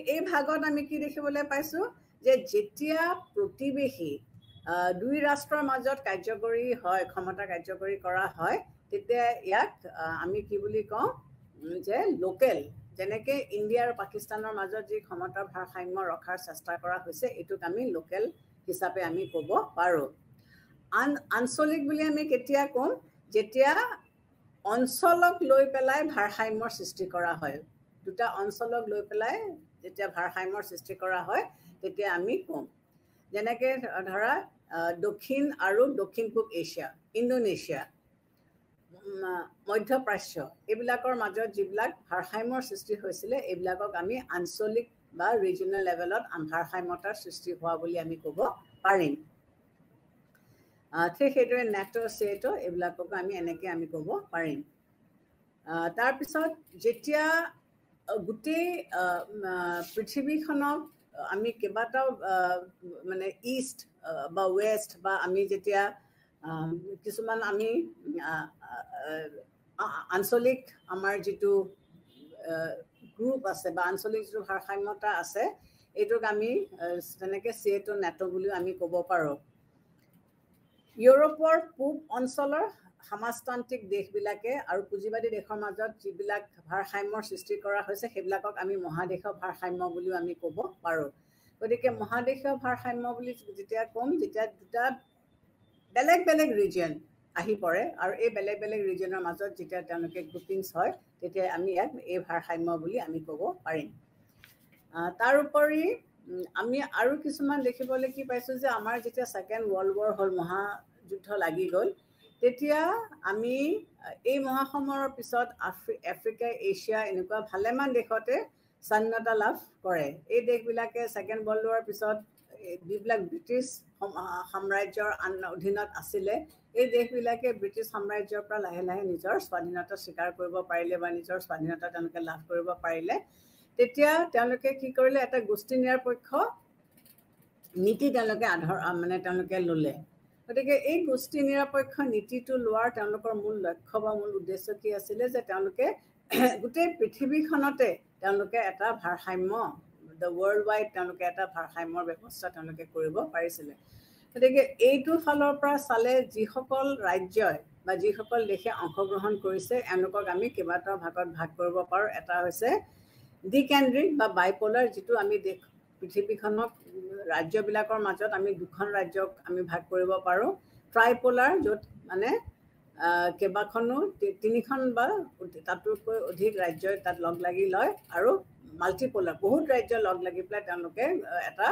এই ভাগত আমি কি দেখিবলৈ পাইছোঁ যে যেতিয়া প্ৰতিবেশী দুই ৰাষ্ট্ৰৰ মাজত কাৰ্যকৰী হয় ক্ষমতা কাৰ্যকৰী কৰা হয় তেতিয়া ইয়াক আমি কি বুলি কওঁ যে লোকেল যেনেকৈ ইণ্ডিয়া আৰু পাকিস্তানৰ মাজত যি ক্ষমতাৰ ভাৰসাম্য ৰখাৰ চেষ্টা কৰা হৈছে এইটোক আমি লোকেল হিচাপে আমি ক'ব পাৰোঁ আঞ্চলিক বুলি আমি কেতিয়া ক'ম যেতিয়া অঞ্চলক লৈ পেলাই ভাৰসাম্যৰ সৃষ্টি কৰা হয় দুটা অঞ্চলক লৈ পেলাই যেতিয়া ভাৰসাম্যৰ সৃষ্টি কৰা হয় তেতিয়া আমি ক'ম যেনেকৈ ধৰা দক্ষিণ আৰু দক্ষিণ পূব এছিয়া ইণ্ডোনেছিয়া মধ্যপ্ৰাচ্য এইবিলাকৰ মাজত যিবিলাক ভাৰসাম্যৰ সৃষ্টি হৈছিলে এইবিলাকক আমি আঞ্চলিক বা ৰিজনেল লেভেলত ভাৰসাম্যতাৰ সৃষ্টি হোৱা বুলি আমি ক'ব পাৰিম ঠিক সেইদৰে নেটো চেটো এইবিলাককো আমি এনেকৈ আমি ক'ব পাৰিম তাৰপিছত যেতিয়া গোটেই পৃথিৱীখনক আমি কেইবাটাও মানে ইষ্ট বা ৱেষ্ট বা আমি যেতিয়া কিছুমান আমি আঞ্চলিক আমাৰ যিটো গ্ৰুপ আছে বা আঞ্চলিক যিটো ভাৰসাম্যতা আছে এইটোক আমি তেনেকৈ চেটো নেটো বুলিও আমি ক'ব পাৰোঁ ইউৰোপৰ পূব অঞ্চলৰ সমাজতান্ত্ৰিক দেশবিলাকে আৰু পুঁজিবাদী দেশৰ মাজত যিবিলাক ভাৰসাম্যৰ সৃষ্টি কৰা হৈছে সেইবিলাকক আমি মহাদেশীয় ভাৰসাম্য বুলিও আমি ক'ব পাৰোঁ গতিকে মহাদেশীয় ভাৰসাম্য বুলি যেতিয়া ক'ম যেতিয়া দুটা বেলেগ বেলেগ ৰিজন আহি পৰে আৰু এই বেলেগ বেলেগ ৰিজনৰ মাজত যেতিয়া তেওঁলোকে গ্ৰুপিংছ হয় তেতিয়া আমি ইয়াক এই ভাৰসাম্য বুলি আমি ক'ব পাৰিম তাৰোপৰি আমি আৰু কিছুমান দেখিবলৈ কি পাইছোঁ যে আমাৰ যেতিয়া ছেকেণ্ড ৱৰ্ল্ড ৱাৰ হ'ল মহাযুদ্ধ লাগি গ'ল তেতিয়া আমি এই মহাসমৰৰ পিছত আফ্ৰিকা এছিয়া এনেকুৱা ভালেমান দেশতে স্বাধীনতা লাভ কৰে এই দেশবিলাকে সেকেন্ড ওয়াৰ্ল্ড ওয়াৰ পিছত যিবিলাক ব্ৰিটিছ সাম্ৰাজ্যৰ অধীনত আছিলে এই দেশবিলাকে ব্ৰিটিছ সাম্ৰাজ্যৰ পৰা লাহে লাহে নিজৰ স্বাধীনতা স্বীকাৰ কৰিব পাৰিলে বা নিজৰ স্বাধীনতা তেওঁলোকে লাভ কৰিব পাৰিলে তেতিয়া তেওঁলোকে কি কৰিলে এটা গোষ্ঠী নিৰপেক্ষ নীতি তেওঁলোকে মানে তেওঁলোকে ল'লে গতিকে এই গোষ্ঠী নিৰপেক্ষ নীতিটো লোৱাৰ তেওঁলোকৰ মূল লক্ষ্য বা মূল উদ্দেশ্য কি আছিলে যে তেওঁলোকে গোটেই পৃথিৱীখনতে তেওঁলোকে এটা ভাৰসাম্য দ্য ৱৰ্ল্ড ৱাইড তেওঁলোকে এটা ভাৰসাম্যৰ ব্যৱস্থা তেওঁলোকে কৰিব পাৰিছিলে গতিকে এইটো ফালৰ পৰা চালে যিসকল ৰাজ্যই বা যিসকল দেশে অংশগ্ৰহণ কৰিছে এওঁলোকক আমি কেইবাটাও ভাগত ভাগ কৰিব পাৰোঁ এটা হৈছে দ্বিকেন্দ্ৰিক বা বাইপোলাৰ যিটো আমি দেশ পৃথিৱীখনক ৰাজ্যবিলাকৰ মাজত আমি দুখন ৰাজ্যক আমি ভাগ কৰিব পাৰোঁ ট্ৰাইপোলাৰ য'ত মানে কেইবাখনো তিনিখন বা তাতোতকৈ অধিক ৰাজ্যই তাত লগ লাগি লয় আৰু মাল্টিপোলাৰ বহুত ৰাজ্য লগ লাগি পেলাই তেওঁলোকে এটা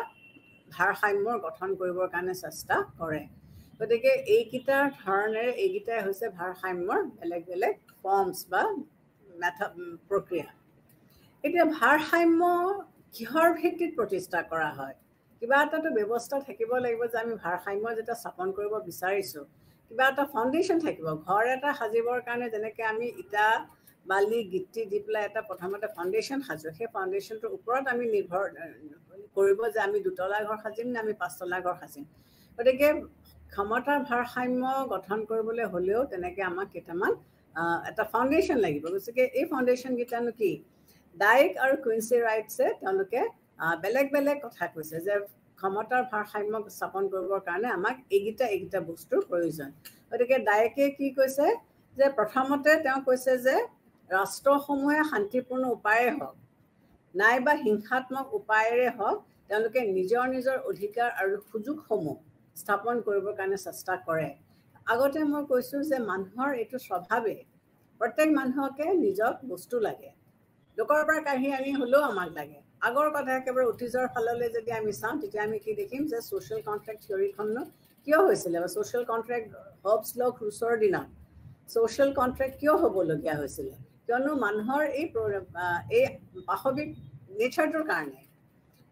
ভাৰসাম্যৰ গঠন কৰিবৰ কাৰণে চেষ্টা কৰে গতিকে এইকেইটা ধৰণেৰে এইকেইটাই হৈছে ভাৰসাম্যৰ বেলেগ বেলেগ ফৰ্মছ বা প্ৰক্ৰিয়া এতিয়া ভাৰসাম্য কিহৰ ভিত্তিত প্ৰতিষ্ঠা কৰা হয় কিবা এটাতো ব্যৱস্থা থাকিব লাগিব যে আমি ভাৰসাম্য যেতিয়া স্থাপন কৰিব বিচাৰিছোঁ কিবা এটা ফাউণ্ডেশ্যন থাকিব ঘৰ এটা সাজিবৰ কাৰণে যেনেকৈ আমি ইটা বালি গিটি দি পেলাই এটা প্ৰথমতে ফাউণ্ডেশ্যন সাজোঁ সেই ফাউণ্ডেশ্যনটোৰ ওপৰত আমি নিৰ্ভৰ কৰিব যে আমি দুতলা ঘৰ সাজিম নে আমি পাঁচতলা ঘৰ সাজিম গতিকে ক্ষমতাৰ ভাৰসাম্য গঠন কৰিবলৈ হ'লেও তেনেকৈ আমাক কেইটামান এটা ফাউণ্ডেশ্যন লাগিব গতিকে এই ফাউণ্ডেশ্যনকেইটানো কি ডাইক আৰু কুইন্সি ৰাইটছে তেওঁলোকে বেলেগ বেলেগ কথা কৈছে যে ক্ষমতাৰ ভাৰসাম্য স্থাপন কৰিবৰ কাৰণে আমাক এইকেইটা বস্তুৰ প্ৰয়োজন গতিকে ডাইকে কি কৈছে যে প্ৰথমতে তেওঁ কৈছে যে ৰাষ্ট্ৰসমূহে শান্তিপূৰ্ণ উপায়েৰে হওক নাইবা হিংসাত্মক উপায়েৰে হওক তেওঁলোকে নিজৰ নিজৰ অধিকাৰ আৰু সুযোগসমূহ স্থাপন কৰিবৰ কাৰণে চেষ্টা কৰে আগতে মই কৈছোঁ যে মানুহৰ এইটো স্বভাৱে প্ৰত্যেক মানুহকে নিজক বস্তু লাগে লোকৰ পৰা কাঢ়ি আনি হ'লেও আমাক লাগে আগৰ কথা একেবাৰে অতীজৰ ফাললৈ যদি আমি চাওঁ তেতিয়া আমি কি দেখিম যে ছ'চিয়েল কণ্ট্ৰেক্ট থিয়ৰীখনো কিয় হৈছিলে বা ছ'চিয়েল কণ্ট্ৰেক্ট হবছ ল ক্ৰুচৰ দিনত ছ'চিয়েল কণ্ট্ৰেক্ট কিয় হ'বলগীয়া হৈছিলে কিয়নো মানুহৰ এই পাশৱিক নেচাৰটোৰ কাৰণে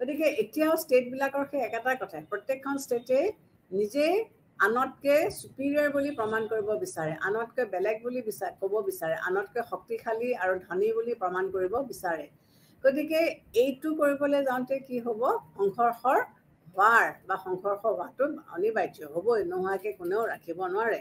গতিকে এতিয়াও ষ্টেটবিলাকৰ সেই একেটা কথাই প্ৰত্যেকখন ষ্টেটেই নিজেই আনতকৈ চুপিৰিয়ৰ বুলি প্ৰমাণ কৰিব বিচাৰে আনতকৈ বেলেগ বুলি ক'ব বিচাৰে আনতকৈ শক্তিশালী আৰু ধনী বুলি প্ৰমাণ কৰিব বিচাৰে গতিকে এইটো কৰিবলৈ যাওঁতে কি হ'ব সংঘৰ্ষ হোৱাটো অনিবাৰ্য হ'বই নোহোৱাকৈ কোনেও ৰাখিব নোৱাৰে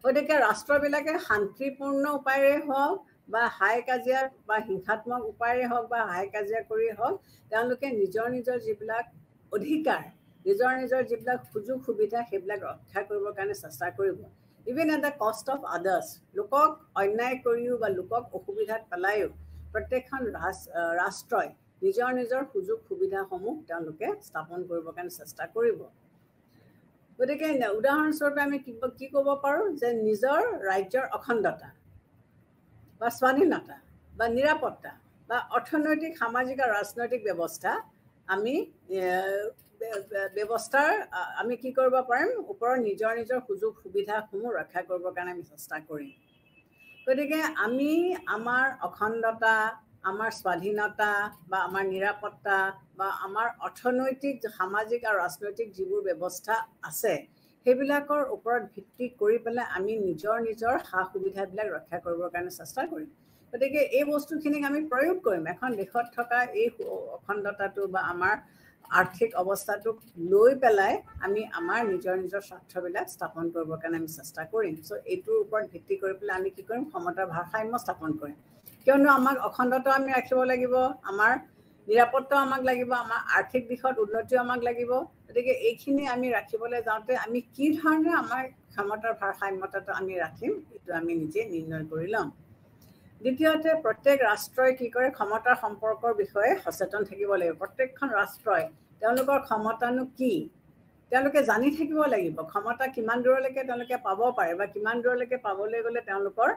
গতিকে ৰাষ্ট্ৰবিলাকে শান্তিপূৰ্ণ উপায়েৰে হওক বা হাই কাজিয়া বা হিংসাত্মক উপায়েৰে হওক বা হাই কাজিয়া কৰি হওক তেওঁলোকে নিজৰ নিজৰ যিবিলাক অধিকাৰ নিজৰ নিজৰ যিবিলাক সুযোগ সুবিধা সেইবিলাক ৰক্ষা কৰিবৰ কাৰণে চেষ্টা কৰিব even at the cost of others লোকক অন্যায় কৰিও বা লোকক অসুবিধাত পেলায়ো প্ৰত্যেকখন ৰাষ্ট্ৰই নিজৰ নিজৰ সুযোগ সুবিধাসমূহ তেওঁলোকে স্থাপন কৰিবৰ কাৰণে চেষ্টা কৰিব গতিকে উদাহৰণস্বৰূপে আমি কি ক'ব পাৰোঁ যে নিজৰ ৰাজ্যৰ অখণ্ডতা বা স্বাধীনতা বা নিৰাপত্তা বা অৰ্থনৈতিক সামাজিক আৰু ৰাজনৈতিক ব্যৱস্থা আমি আমি কি কৰিব পাৰিম ওপৰৰ নিজৰ নিজৰ সুযোগ সুবিধাসমূহ ৰক্ষা কৰিবৰ কাৰণে আমি চেষ্টা কৰিম গতিকে আমি আমাৰ অখণ্ডতা আমাৰ স্বাধীনতা বা আমাৰ নিৰাপত্তা বা আমাৰ অৰ্থনৈতিক সামাজিক আৰু ৰাজনৈতিক যিবোৰ ব্যৱস্থা আছে সেইবিলাকৰ ওপৰত ভিত্তি কৰি পেলাই আমি নিজৰ নিজৰ সা সুবিধাবিলাক ৰক্ষা কৰিবৰ কাৰণে চেষ্টা কৰিম গতিকে এই বস্তুখিনিক আমি প্ৰয়োগ কৰিম এখন দেশত থকা এই অখণ্ডতাটো বা আমাৰ আৰ্থিক অৱস্থাটোক লৈ পেলাই আমি আমাৰ নিজৰ নিজৰ স্বাৰ্থবিলাক স্থাপন কৰিবৰ কাৰণে আমি চেষ্টা কৰিম চ' এইটোৰ ওপৰত ভিত্তি কৰি পেলাই আমি কি কৰিম ক্ষমতাৰ ভাৰসাম্য স্থাপন কৰিম কিয়নো আমাক অখণ্ডতাও আমি ৰাখিব লাগিব আমাৰ নিৰাপত্তাও আমাক লাগিব আমাৰ আৰ্থিক দিশত উন্নতিও আমাক লাগিব গতিকে এইখিনি আমি ৰাখিবলৈ যাওঁতে আমি কি ধৰণে আমাৰ ক্ষমতাৰ ভাৰসাম্যতাটো আমি ৰাখিম এইটো আমি নিজে নিৰ্ণয় কৰি ল'ম দ্বিতীয়তে প্ৰত্যেক ৰাষ্ট্ৰই কি কৰে ক্ষমতাৰ সম্পৰ্কৰ বিষয়ে সচেতন থাকিব লাগিব প্ৰত্যেকখন ৰাষ্ট্ৰই তেওঁলোকৰ ক্ষমতানো কি তেওঁলোকে জানি থাকিব লাগিব ক্ষমতা কিমান দূৰলৈকে তেওঁলোকে পাব পাৰে বা কিমান দূৰলৈকে পাবলৈ গ'লে তেওঁলোকৰ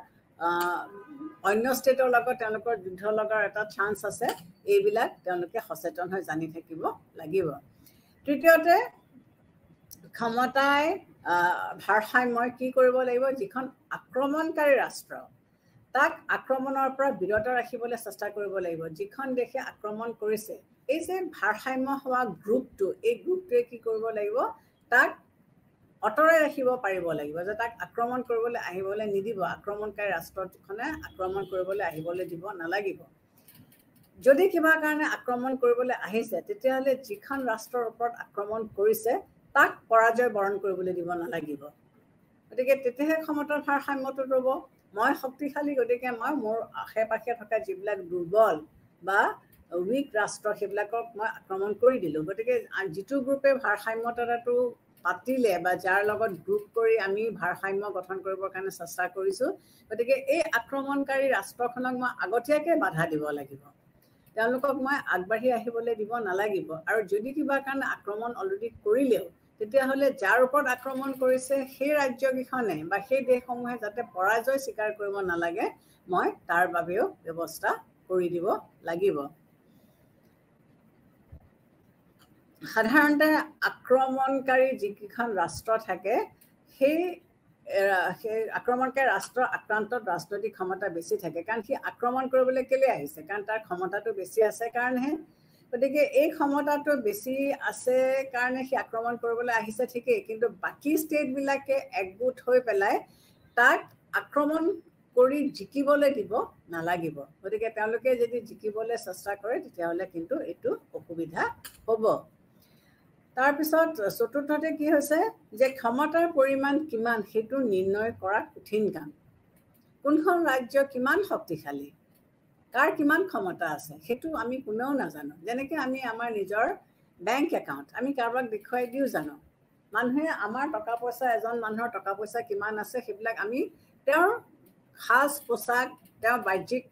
অন্য ষ্টেটৰ লগত তেওঁলোকৰ যুদ্ধ লগাৰ এটা চান্স আছে এইবিলাক তেওঁলোকে সচেতন হৈ জানি থাকিব লাগিব তৃতীয়তে ক্ষমতাই ভাৰসাম্য কি কৰিব লাগিব যিখন আক্ৰমণকাৰী ৰাষ্ট্ৰ তাক আক্ৰমণৰ পৰা বিৰত ৰাখিবলৈ চেষ্টা কৰিব লাগিব। যিখন দেশে আক্ৰমণ কৰিছে এই যে ভাৰসাম্য হোৱা গ্ৰুপটো, এই গ্ৰুপটোৱে কি কৰিব লাগিব, তাক অতৰাই ৰাখিব পাৰিব লাগিব, যে তাক আক্ৰমণ কৰিবলৈ আহিবলৈ নিদিব, আক্ৰমণকাৰী ৰাষ্ট্ৰখনে আক্ৰমণ কৰিবলৈ আহিবলৈ দিব নালাগিব। যদি কিবা কাৰণে আক্ৰমণ কৰিবলৈ আহিছে তেতিয়াহ'লে যিখন ৰাষ্ট্ৰৰ ওপৰত আক্ৰমণ কৰিছে তাক পৰাজয় বৰণ কৰিবলৈ দিব নালাগিব। গতিকে তেতিয়াহে ক্ষমতাৰ ভাৰসাম্যটো ৰ'ব। মই শক্তিশালী, গতিকে মই মোৰ আশে পাশে থকা যিবিলাক দুৰ্বল বা উইক ৰাষ্ট্ৰ সেইবিলাকক মই আক্ৰমণ কৰি দিলোঁ। গতিকে যিটো গ্ৰুপে ভাৰসাম্যতাটো পাতিলে বা যাৰ লগত গ্ৰুপ কৰি আমি ভাৰসাম্য গঠন কৰিবৰ কাৰণে চেষ্টা কৰিছোঁ, গতিকে এই আক্ৰমণকাৰী ৰাষ্ট্ৰখনক মই আগতীয়াকৈ বাধা দিব লাগিব, তেওঁলোকক মই আগবাঢ়ি আহিবলৈ দিব নালাগিব। আৰু যদি কিবা কাৰণে আক্ৰমণ অলৰেডি কৰিলেও তেতিয়াহ'লে যাৰ ওপৰত আক্ৰমণ কৰিছে সেই ৰাজ্যকেইখনে বা সেই দেশসমূহে যাতে পৰাজয় স্বীকাৰ কৰিব নালাগে, মই তাৰ বাবেও ব্যৱস্থা কৰি দিব লাগিব। সাধাৰণতে আক্ৰমণকাৰী যিকেইখন ৰাষ্ট্ৰ থাকে সেই আক্ৰমণকাৰী ৰাষ্ট্ৰ আক্ৰান্তত ৰাজনৈতিক ক্ষমতা বেছি থাকে, কাৰণ সি আক্ৰমণ কৰিবলৈ কেলৈ আহিছে, কাৰণ তাৰ ক্ষমতাটো বেছি আছে কাৰণেহে। গতিকে এই ক্ষমতাটো বেছি আছে কাৰণে সি আক্ৰমণ কৰিবলৈ আহিছে ঠিকেই, কিন্তু বাকী ষ্টেটবিলাকে একগোট হৈ পেলাই তাক আক্ৰমণ কৰি জিকিবলৈ দিব নালাগিব। গতিকে তেওঁলোকে যদি জিকিবলৈ চেষ্টা কৰে তেতিয়াহ'লে কিন্তু এইটো অসুবিধা হ'ব। তাৰপিছত চতুৰ্থতে কি হৈছে যে ক্ষমতাৰ পৰিমাণ কিমান সেইটো নিৰ্ণয় কৰা কঠিন কাম। কোনখন ৰাজ্য কিমান শক্তিশালী, কাৰ কিমান ক্ষমতা আছে সেইটো আমি কোনেও নাজানো। যেনেকৈ আমি আমাৰ নিজৰ বেংক একাউণ্ট আমি কাৰোবাক দেখুৱাই দিওঁ জানো, মানুহে আমাৰ টকা পইচা, এজন মানুহৰ টকা পইচা কিমান আছে সেইবিলাক আমি তেওঁৰ সাজ পোছাক, তেওঁৰ বাহ্যিক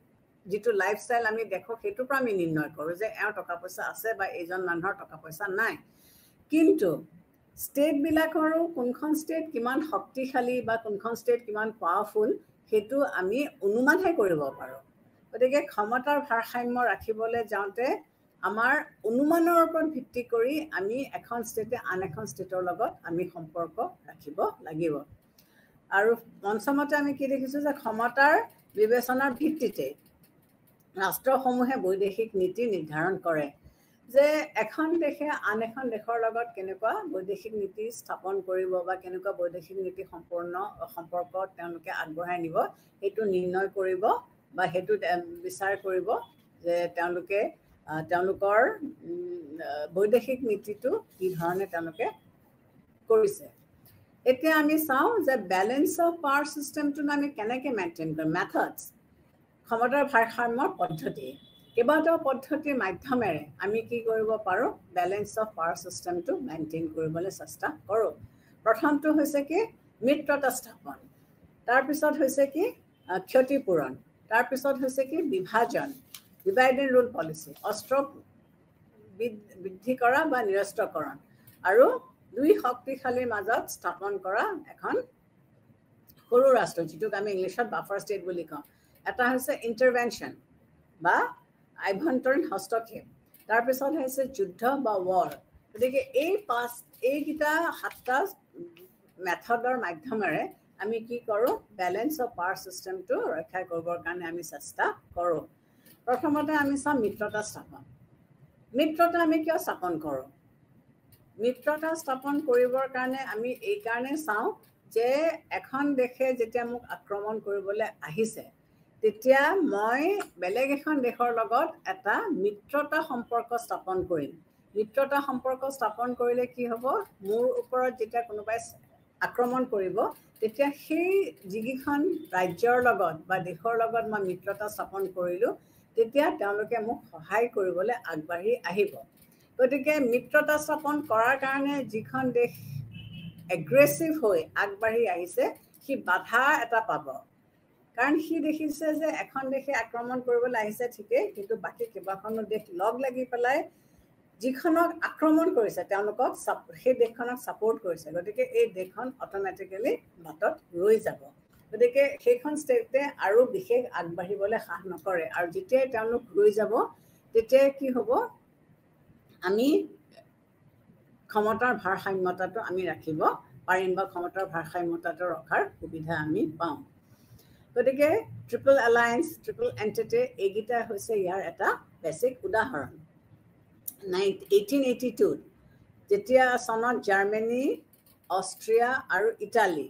যিটো লাইফষ্টাইল আমি দেখোঁ সেইটোৰ পৰা আমি নিৰ্ণয় কৰোঁ যে এওঁৰ টকা পইচা আছে বা এইজন মানুহৰ টকা পইচা নাই। কিন্তু ষ্টেটবিলাকৰো কোনখন ষ্টেট কিমান শক্তিশালী বা কোনখন ষ্টেট কিমান পাৱাৰফুল সেইটো আমি অনুমানহে কৰিব পাৰোঁ। গতিকে ক্ষমতাৰ ভাৰসাম্য ৰাখিবলৈ যাওঁতে আমাৰ অনুমানৰ ওপৰত ভিত্তি কৰি আমি এখন ষ্টেটে আন এখন ষ্টেটৰ লগত আমি সম্পৰ্ক ৰাখিব লাগিব। আৰু পঞ্চমতে আমি কি দেখিছোঁ যে ক্ষমতাৰ বিবেচনাৰ ভিত্তিতে ৰাষ্ট্ৰসমূহে বৈদেশিক নীতি নিৰ্ধাৰণ কৰে, যে এখন দেশে আন এখন দেশৰ লগত কেনেকুৱা বৈদেশিক নীতি স্থাপন কৰিব বা কেনেকুৱা বৈদেশিক নীতি সম্পৰ্ক তেওঁলোকে আগবঢ়াই নিব সেইটো নিৰ্ণয় কৰিব বা সেইটো বিচাৰ কৰিব যে তেওঁলোকে তেওঁলোকৰ বৈদেশিক নীতিটো কি ধৰণে তেওঁলোকে কৰিছে। এতিয়া আমি চাওঁ যে বেলেঞ্চ অফ পাৱাৰ চিষ্টেমটো আমি কেনেকৈ মেইনটেইন কৰিম। মেথডছ, ক্ষমতাৰ ভাৰসাম্যৰ পদ্ধতি, কেইবাটাও পদ্ধতিৰ মাধ্যমেৰে আমি কি কৰিব পাৰোঁ, বেলেঞ্চ অফ পাৱাৰ চিষ্টেমটো মেইনটেইন কৰিবলৈ চেষ্টা কৰোঁ। প্ৰথমটো হৈছে কি মিত্ৰতা স্থাপন, তাৰপিছত হৈছে কি ক্ষতিপূৰণ, তাৰপিছত হৈছে কি বিভাজন, ডিভাইড এণ্ড ৰুল পলিচি, অস্ত্ৰ বৃদ্ধি কৰা বা নিৰস্ত্ৰকৰণ, আৰু দুই শক্তিশালীৰ মাজত স্থাপন কৰা এখন সৰু ৰাষ্ট্ৰ যিটোক আমি ইংলিছত বাফাৰ ষ্টেট বুলি কওঁ। এটা হৈছে ইণ্টাৰভেনশ্যন বা আভ্যন্তৰীণ হস্তক্ষেপ, তাৰপিছত হৈছে যুদ্ধ বা ৱাৰ। গতিকে এইকেইটা 7টা মেথডৰ মাধ্যমেৰে আমি কি কৰোঁ, বেলেঞ্চ অফ পাৱাৰ চিষ্টেমটো ৰক্ষা কৰিবৰ কাৰণে আমি চেষ্টা কৰোঁ। প্ৰথমতে আমি চাওঁ মিত্ৰতা স্থাপন। মিত্ৰতা আমি কিয় স্থাপন কৰোঁ? মিত্ৰতা স্থাপন কৰিবৰ কাৰণে আমি এইকাৰণে চাওঁ যে এখন দেশে যেতিয়া মোক আক্ৰমণ কৰিবলৈ আহিছে তেতিয়া মই বেলেগ এখন দেশৰ লগত এটা মিত্ৰতা সম্পৰ্ক স্থাপন কৰিম। মিত্ৰতা সম্পৰ্ক স্থাপন কৰিলে কি হ'ব, মোৰ ওপৰত যেতিয়া কোনোবাই আক্ৰমণ কৰিব তেতিয়া সেই যিকেইখন ৰাজ্যৰ লগত বা দেশৰ লগত মই মিত্ৰতা স্থাপন কৰিলোঁ তেতিয়া তেওঁলোকে মোক সহায় কৰিবলৈ আগবাঢ়ি আহিব। গতিকে মিত্ৰতা স্থাপন কৰাৰ কাৰণে যিখন দেশ এগ্ৰেছিভ হৈ আগবাঢ়ি আহিছে সি বাধা এটা পাব, কাৰণ সি দেখিছে যে এখন দেশে আক্ৰমণ কৰিবলৈ আহিছে ঠিকেই, কিন্তু বাকী কেইবাখনো দেশ লগ লাগি পেলাই যিখনক আক্ৰমণ কৰিছে তেওঁলোকক সেই দেশখনক ছাপোৰ্ট কৰিছে। গতিকে এই দেশখন অট'মেটিকেলি বাটত ৰৈ যাব। গতিকে সেইখন ষ্টেটে আৰু বিশেষ আগবাঢ়িবলৈ সাহ নকৰে, আৰু যেতিয়াই তেওঁলোক ৰৈ যাব তেতিয়াই কি হ'ব, আমি ক্ষমতাৰ ভাৰসাম্যতাটো আমি ৰাখিব পাৰিম বা ক্ষমতাৰ ভাৰসাম্যতাটো ৰখাৰ সুবিধা আমি পাওঁ। গতিকে ট্ৰিপল এলায়েন্স ট্ৰিপল এণ্টিটি এইকেইটা হৈছে ইয়াৰ এটা বেছিক উদাহৰণ 1882 যেতিয়া চনত জাৰ্মানী অষ্ট্ৰিয়া আৰু ইটালী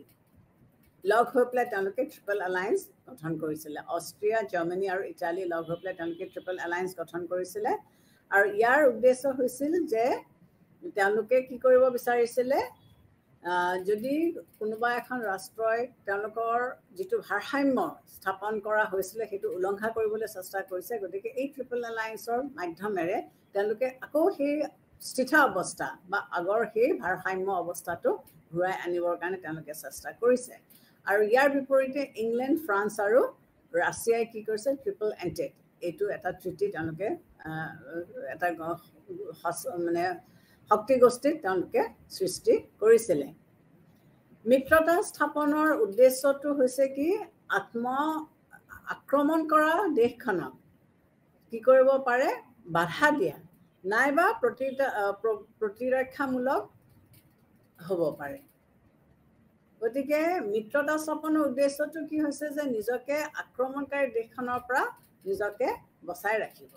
লগ হৈ পেলাই তেওঁলোকে ট্ৰিপল এলায়েন্স গঠন কৰিছিলে অষ্ট্ৰিয়া জাৰ্মানী আৰু ইটালী লগ হৈ পেলাই তেওঁলোকে ট্ৰিপল এলায়েন্স গঠন কৰিছিলে আৰু ইয়াৰ উদ্দেশ্য হৈছিল যে তেওঁলোকে কি কৰিব বিচাৰিছিলে যদি কোনোবা এখন ৰাষ্ট্ৰই তেওঁলোকৰ যিটো ভাৰসাম্য স্থাপন কৰা হৈছিলে সেইটো উলংঘা কৰিবলৈ চেষ্টা কৰিছে গতিকে এই ট্ৰিপল এলায়েন্সৰ মাধ্যমেৰে তেওঁলোকে আকৌ সেই স্থিৰ অৱস্থা বা আগৰ সেই ভাৰসাম্য অৱস্থাটো ঘূৰাই আনিবৰ কাৰণে তেওঁলোকে চেষ্টা কৰিছে আৰু ইয়াৰ বিপৰীতে ইংলেণ্ড ফ্ৰান্স আৰু ৰাছিয়াই কি কৰিছে ট্ৰিপল এণ্টেড এইটো এটা ট্ৰিটি তেওঁলোকে এটা মানে শক্তি গোষ্ঠীত তেওঁলোকে সৃষ্টি কৰিছিলে মিত্ৰতা স্থাপনৰ উদ্দেশ্যটো হৈছে কি আক্ৰমণ কৰা দেশখনক কি কৰিব পাৰে বাধা দিয়া নাইবা প্ৰতিৰক্ষামূলক হ'ব পাৰে গতিকে মিত্ৰতা স্থাপনৰ উদ্দেশ্যটো কি হৈছে যে নিজকে আক্ৰমণকাৰী দেশখনৰ পৰা নিজকে বচাই ৰাখিব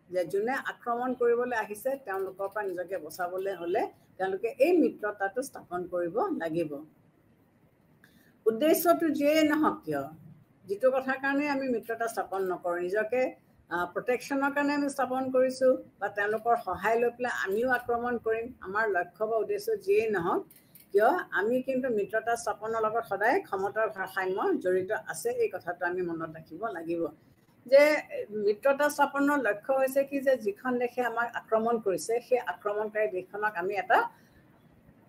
যে যোনে আক্ৰমণ কৰিবলৈ আহিছে তেওঁলোকৰ পৰা নিজকে বচাবলৈ হ'লে তেওঁলোকে এই মিত্ৰতাটো স্থাপন কৰিব লাগিব উদ্দেশ্যটো যিয়ে নহওক কিয় যিটো কথাৰ কাৰণে আমি মিত্ৰতা স্থাপন নকৰোঁ নিজকে প্ৰটেকশ্যনৰ কাৰণে আমি স্থাপন কৰিছোঁ বা তেওঁলোকৰ সহায় লৈ পেলাই আমিও আক্ৰমণ কৰিম আমাৰ লক্ষ্য বা উদ্দেশ্য যিয়ে নহওক কিয় আমি কিন্তু মিত্ৰতা স্থাপনৰ লগত সদায় ক্ষমতাৰ ভাৰসাম্য জড়িত আছে এই কথাটো আমি মনত ৰাখিব লাগিব যে মিত্ৰতা স্থাপনৰ লক্ষ্য হৈছে কি যে যিখন দেশে আমাক আক্ৰমণ কৰিছে সেই আক্ৰমণকাৰী দেশখনক আমি এটা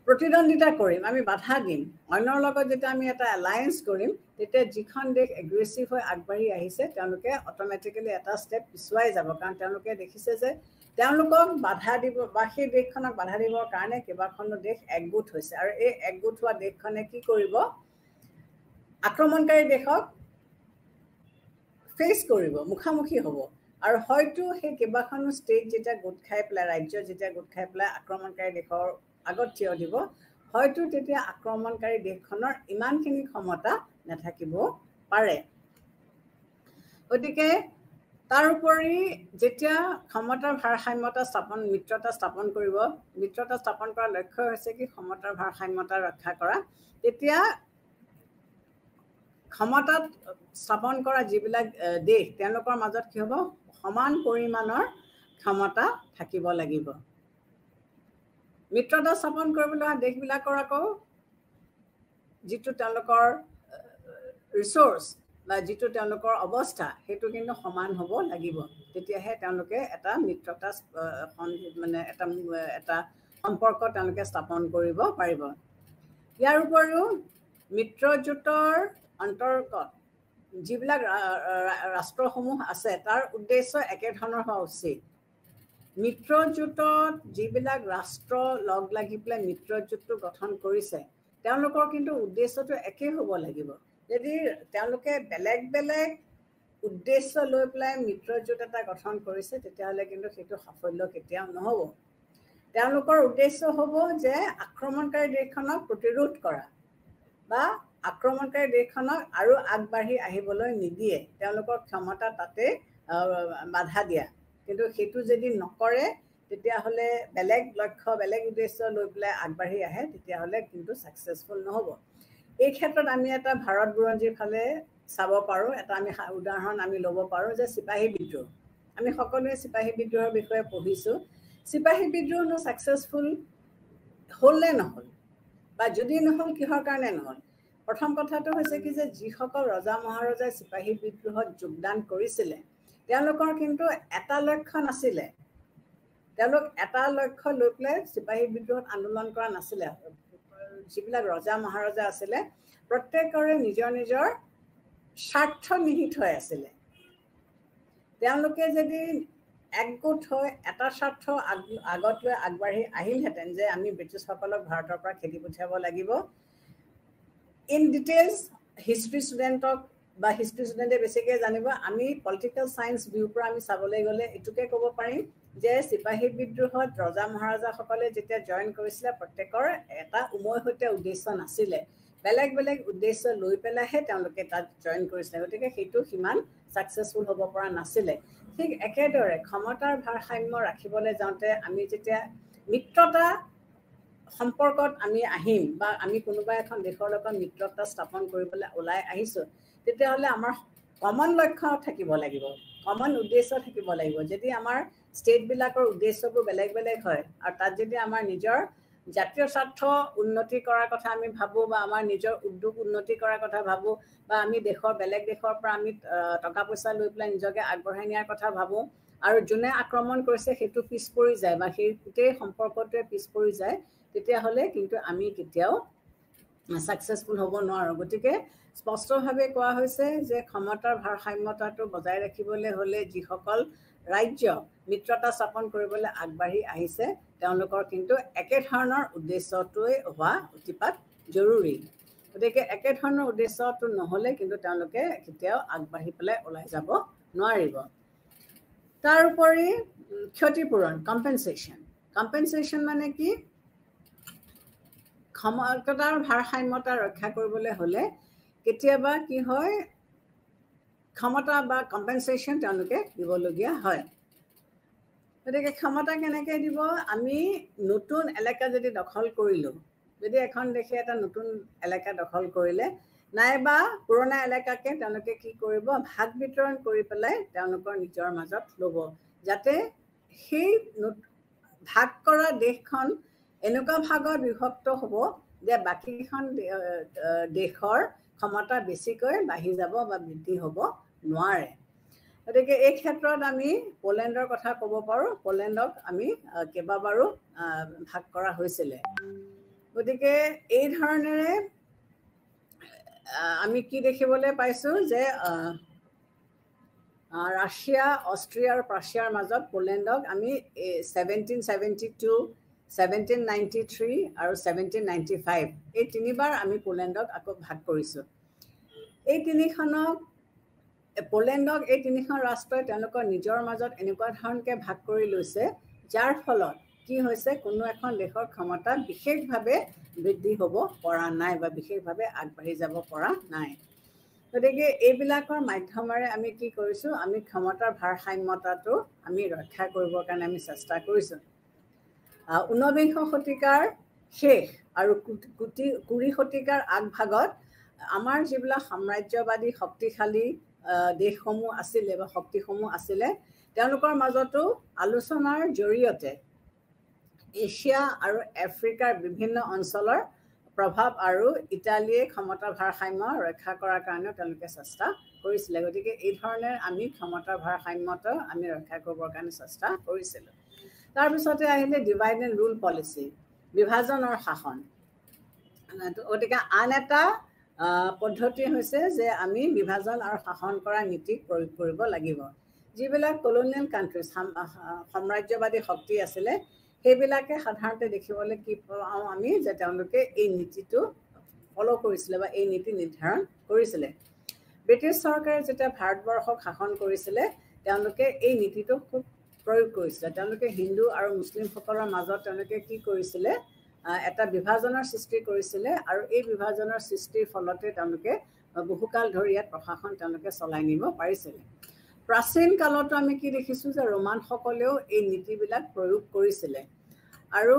প্ৰতিদ্বন্দ্বিতা কৰিম আমি বাধা দিম অন্যৰ লগত যেতিয়া আমি এটা এলায়েন্স কৰিম তেতিয়া যিখন দেশ এগ্ৰেছিভ হৈ আগবাঢ়ি আহিছে তেওঁলোকে অট'মেটিকেলি এটা ষ্টেপ পিছুৱাই যাব কাৰণ তেওঁলোকে দেখিছে যে তেওঁলোকক বাধা দিব বা সেই দেশখনক বাধা দিবৰ কাৰণে কেইবাখনো দেশ একগোট হৈছে আৰু এই একগোট হোৱা দেশখনে কি কৰিব আক্ৰমণকাৰী দেশক ফেচ কৰিব মুখামুখি হ'ব আৰু হয়তো সেই কেইবাখনো ষ্টেট যেতিয়া গোট খাই পেলাই ৰাজ্য যেতিয়া গোট খাই পেলাই আক্ৰমণকাৰী দেশৰ আগত থিয় দিব হয়তো তেতিয়া আক্ৰমণকাৰী দেশখনৰ ইমানখিনি ক্ষমতা নাথাকিব পাৰে গতিকে তাৰোপৰি যেতিয়া ক্ষমতাৰ ভাৰসাম্যতা মিত্ৰতা স্থাপন কৰিব মিত্ৰতা স্থাপন কৰাৰ লক্ষ্য হৈছে কি ক্ষমতাৰ ভাৰসাম্যতা ৰক্ষা কৰা তেতিয়া ক্ষমতাত স্থাপন কৰা যিবিলাক দেশ তেওঁলোকৰ মাজত কি হ'ব সমান পৰিমাণৰ ক্ষমতা থাকিব লাগিব মিত্ৰতা স্থাপন কৰিবলৈ অহা দেশবিলাকৰ আকৌ যিটো তেওঁলোকৰ ৰিচোৰ্চ বা যিটো তেওঁলোকৰ অৱস্থা সেইটো কিন্তু সমান হ'ব লাগিব তেতিয়াহে তেওঁলোকে এটা মিত্ৰতা মানে এটা সম্পৰ্ক তেওঁলোকে স্থাপন কৰিব পাৰিব ইয়াৰ উপৰিও মিত্ৰজোঁটৰ অন্তৰ্গত যিবিলাক ৰাষ্ট্ৰসমূহ আছে তাৰ উদ্দেশ্য একেধৰণৰ হোৱা উচিত মিত্ৰজোঁটত যিবিলাক ৰাষ্ট্ৰ লগ লাগি পেলাই মিত্ৰজোঁটটো গঠন কৰিছে তেওঁলোকৰ কিন্তু উদ্দেশ্যটো একেই হ'ব লাগিব যদি তেওঁলোকে বেলেগ বেলেগ উদ্দেশ্য লৈ পেলাই মিত্ৰজোঁট এটা গঠন কৰিছে তেতিয়াহ'লে কিন্তু সেইটো সাফল্য কেতিয়াও নহ'ব তেওঁলোকৰ উদ্দেশ্য হ'ব যে আক্ৰমণকাৰী দেশখনক প্ৰতিৰোধ কৰা বা আক্ৰমণকাৰী দেশখনক আৰু আগবাঢ়ি আহিবলৈ নিদিয়ে তেওঁলোকৰ ক্ষমতা তাতে বাধা দিয়া কিন্তু সেইটো যদি নকৰে তেতিয়াহ'লে বেলেগ লক্ষ্য বেলেগ উদ্দেশ্য লৈ পেলাই আগবাঢ়ি আহে তেতিয়াহ'লে কিন্তু ছাকচেছফুল নহ'ব এই ক্ষেত্ৰত আমি এটা ভাৰত বুৰঞ্জীৰ ফালে চাব পাৰোঁ এটা আমি উদাহৰণ আমি ল'ব পাৰোঁ যে চিপাহী বিদ্ৰোহ আমি সকলোৱে চিপাহী বিদ্ৰোহৰ বিষয়ে পঢ়িছোঁ চিপাহী বিদ্ৰোহনো ছাকচেছফুল হ'ল নে নহ'ল বা যদি নহ'ল কিহৰ কাৰণে নহ'ল প্ৰথম কথাটো হৈছে কি যে যিসকল ৰজা মহাৰজাই চিপাহী বিদ্ৰোহত যোগদান কৰিছিলে তেওঁলোকৰ কিন্তু এটা লক্ষ্য নাছিলে তেওঁলোক এটা লক্ষ্য লৈ পেলাই চিপাহী বিদ্ৰোহত আন্দোলন কৰা নাছিলে যিবিলাক ৰজা মহাৰজা আছিলে প্ৰত্যেকৰে নিজৰ নিজৰ স্বাৰ্থ নিহিত হৈ আছিলে তেওঁলোকে যদি একগোট হৈ এটা স্বাৰ্থ আগত লৈ আগবাঢ়ি আহিলহেঁতেন যে আমি ব্ৰিটিছসকলক ভাৰতৰ পৰা খেদি পঠিয়াব লাগিব ইন ডিটেইলছ হিষ্ট্ৰী ষ্টুডেণ্টক বা হিষ্ট্ৰী ষ্টুডেণ্টে বেছিকৈ জানিব আমি পলিটিকেল ছায়েন্স ভিউৰ পৰা আমি চাবলৈ গ'লে এইটোকে ক'ব পাৰিম যে চিপাহী বিদ্ৰোহত ৰজা মহাৰজাসকলে যেতিয়া জইন কৰিছিলে প্ৰত্যেকৰ এটা উমৈহতীয়া উদ্দেশ্য নাছিলে বেলেগ বেলেগ উদ্দেশ্য লৈ পেলাইহে তেওঁলোকে তাত জইন কৰিছিলে গতিকে সেইটো সিমান ছাকচেছফুল হ'ব পৰা নাছিলে ঠিক একেদৰে ক্ষমতাৰ ভাৰসাম্য ৰাখিবলৈ যাওঁতে আমি যেতিয়া মিত্ৰতা সম্পৰ্কত আমি আহিম বা আমি কোনোবা এখন দেশৰ লগত মিত্ৰতা স্থাপন কৰিবলৈ ওলাই আহিছোঁ তেতিয়াহ'লে আমাৰ কমন লক্ষ্য থাকিব লাগিব কমন উদ্দেশ্য থাকিব লাগিব যদি আমাৰ ষ্টেটবিলাকৰ উদ্দেশ্যবোৰ বেলেগ বেলেগ হয় আৰু তাত যদি আমাৰ নিজৰ জাতীয় স্বাৰ্থ উন্নতি কৰাৰ কথা আমি ভাবোঁ বা আমাৰ নিজৰ উদ্যোগ উন্নতি কৰাৰ কথা ভাবোঁ বা আমি দেশৰ বেলেগ দেশৰ পৰা আমি টকা পইচা লৈ পেলাই নিজকে আগবঢ়াই নিয়াৰ কথা ভাবোঁ আৰু যোনে আক্ৰমণ কৰিছে সেইটো পিছ পৰি যায় বা সেই গোটেই সম্পৰ্কটোৱে পিছ পৰি যায় তেতিয়াহ'লে কিন্তু আমি কেতিয়াও ছাকচেছফুল হ'ব নোৱাৰোঁ গতিকে স্পষ্টভাৱে কোৱা হৈছে যে ক্ষমতাৰ ভাৰসাম্যতাটো বজাই ৰাখিবলৈ হ'লে যিসকল ৰাজ্য মিত্ৰতা স্থাপন কৰিবলৈ আগবাঢ়ি আহিছে তেওঁলোকৰ কিন্তু একেধৰণৰ উদ্দেশ্যটোৱে হোৱা অতিপাত জৰুৰী গতিকে একেধৰণৰ উদ্দেশ্যটো নহ'লে কিন্তু তেওঁলোকে কেতিয়াও আগবাঢ়ি পেলাই ওলাই যাব নোৱাৰিব তাৰোপৰি ক্ষতিপূৰণ কম্পেনচেশ্যন মানে কি ক্ষমতাৰ ভাৰসাম্যতা ৰক্ষা কৰিবলৈ হ'লে কেতিয়াবা কি হয় ক্ষমতা বা কম্পেনচেশ্যন তেওঁলোকে দিবলগীয়া হয় গতিকে ক্ষমতা কেনেকৈ দিব আমি নতুন এলেকা যদি দখল কৰিলোঁ যদি এখন দেশে এটা নতুন এলেকা দখল কৰিলে নাইবা পুৰণা এলেকাকে তেওঁলোকে কি কৰিব ভাগ বিতৰণ কৰি পেলাই তেওঁলোকৰ নিজৰ মাজত ল'ব যাতে সেই ভাগ কৰা দেশখন এনেকুৱা ভাগত বিভক্ত হ'ব যে বাকীখন দেশৰ ক্ষমতা বেছিকৈ বাঢ়ি যাব বা বৃদ্ধি হ'ব নোৱাৰে গতিকে এই ক্ষেত্ৰত আমি পোলেণ্ডৰ কথা ক'ব পাৰোঁ পোলেণ্ডক আমি কেইবাবাৰো ভাগ কৰা হৈছিলে গতিকে এই ধৰণেৰে আমি কি দেখিবলৈ পাইছোঁ যে ৰাছিয়া অষ্ট্ৰিয়া আৰু প্ৰাছিয়াৰ মাজত পোলেণ্ডক আমি 1772 1793 আৰু 1795 এই তিনিবাৰ আমি পোলেণ্ডক আকৌ ভাগ কৰিছোঁ এই তিনিখনক পোলেণ্ডক এই তিনিখন ৰাষ্ট্ৰই তেওঁলোকৰ নিজৰ মাজত এনেকুৱা ধৰণকৈ ভাগ কৰি লৈছে যাৰ ফলত কি হৈছে কোনো এখন দেশৰ ক্ষমতা বিশেষভাৱে বৃদ্ধি হ'ব পৰা নাই বা বিশেষভাৱে আগবাঢ়ি যাব পৰা নাই গতিকে এইবিলাকৰ মাধ্যমেৰে আমি কি কৰিছোঁ আমি ক্ষমতাৰ ভাৰসাম্যতাটো আমি ৰক্ষা কৰিবৰ কাৰণে আমি চেষ্টা কৰিছোঁ 19বিংশ শতিকাৰ শেষ আৰু 20 শতিকাৰ আগভাগত আমাৰ যিবিলাক সাম্ৰাজ্যবাদী শক্তিশালী দেশসমূহ আছিলে বা শক্তিসমূহ আছিলে তেওঁলোকৰ মাজতো আলোচনাৰ জৰিয়তে এছিয়া আৰু আফ্ৰিকাৰ বিভিন্ন অঞ্চলৰ প্ৰভাৱ আৰু ইটালীয়ে ক্ষমতাৰ ভাৰসাম্য ৰক্ষা কৰাৰ কাৰণে তেওঁলোকে চেষ্টা কৰিছিলে গতিকে এই ধৰণে আমি ক্ষমতাৰ ভাৰসাম্যতা আমি ৰক্ষা কৰিবৰ কাৰণে চেষ্টা কৰিছিলোঁ তাৰপিছতে আহিলে ডিভাইড এণ্ড ৰুল পলিচি বিভাজনৰ শাসন গতিকে আন এটা পদ্ধতি হৈছে যে আমি বিভাজন আৰু শাসন কৰা নীতি প্ৰয়োগ কৰিব লাগিব যিবিলাক কলনিয়েল কাণ্ট্ৰিজ সাম্ৰাজ্যবাদী শক্তি আছিলে সেইবিলাকে সাধাৰণতে দেখিবলৈ কি পাওঁ আমি যে তেওঁলোকে এই নীতিটো ফ'ল' কৰিছিলে বা এই নীতি নিৰ্ধাৰণ কৰিছিলে ব্ৰিটিছ চৰকাৰে যেতিয়া ভাৰতবৰ্ষক শাসন কৰিছিলে তেওঁলোকে এই নীতিটো খুব প্ৰয়োগ কৰিছিলে তেওঁলোকে হিন্দু আৰু মুছলিমসকলৰ মাজত তেওঁলোকে কি কৰিছিলে এটা বিভাজনৰ সৃষ্টি কৰিছিলে আৰু এই বিভাজনৰ সৃষ্টিৰ ফলতে তেওঁলোকে বহুকাল ধৰি ইয়াত প্ৰশাসন তেওঁলোকে চলাই নিব পাৰিছিলে প্ৰাচীন কালতো আমি কি দেখিছোঁ যে ৰোমানসকলেও এই নীতিবিলাক প্ৰয়োগ কৰিছিলে আৰু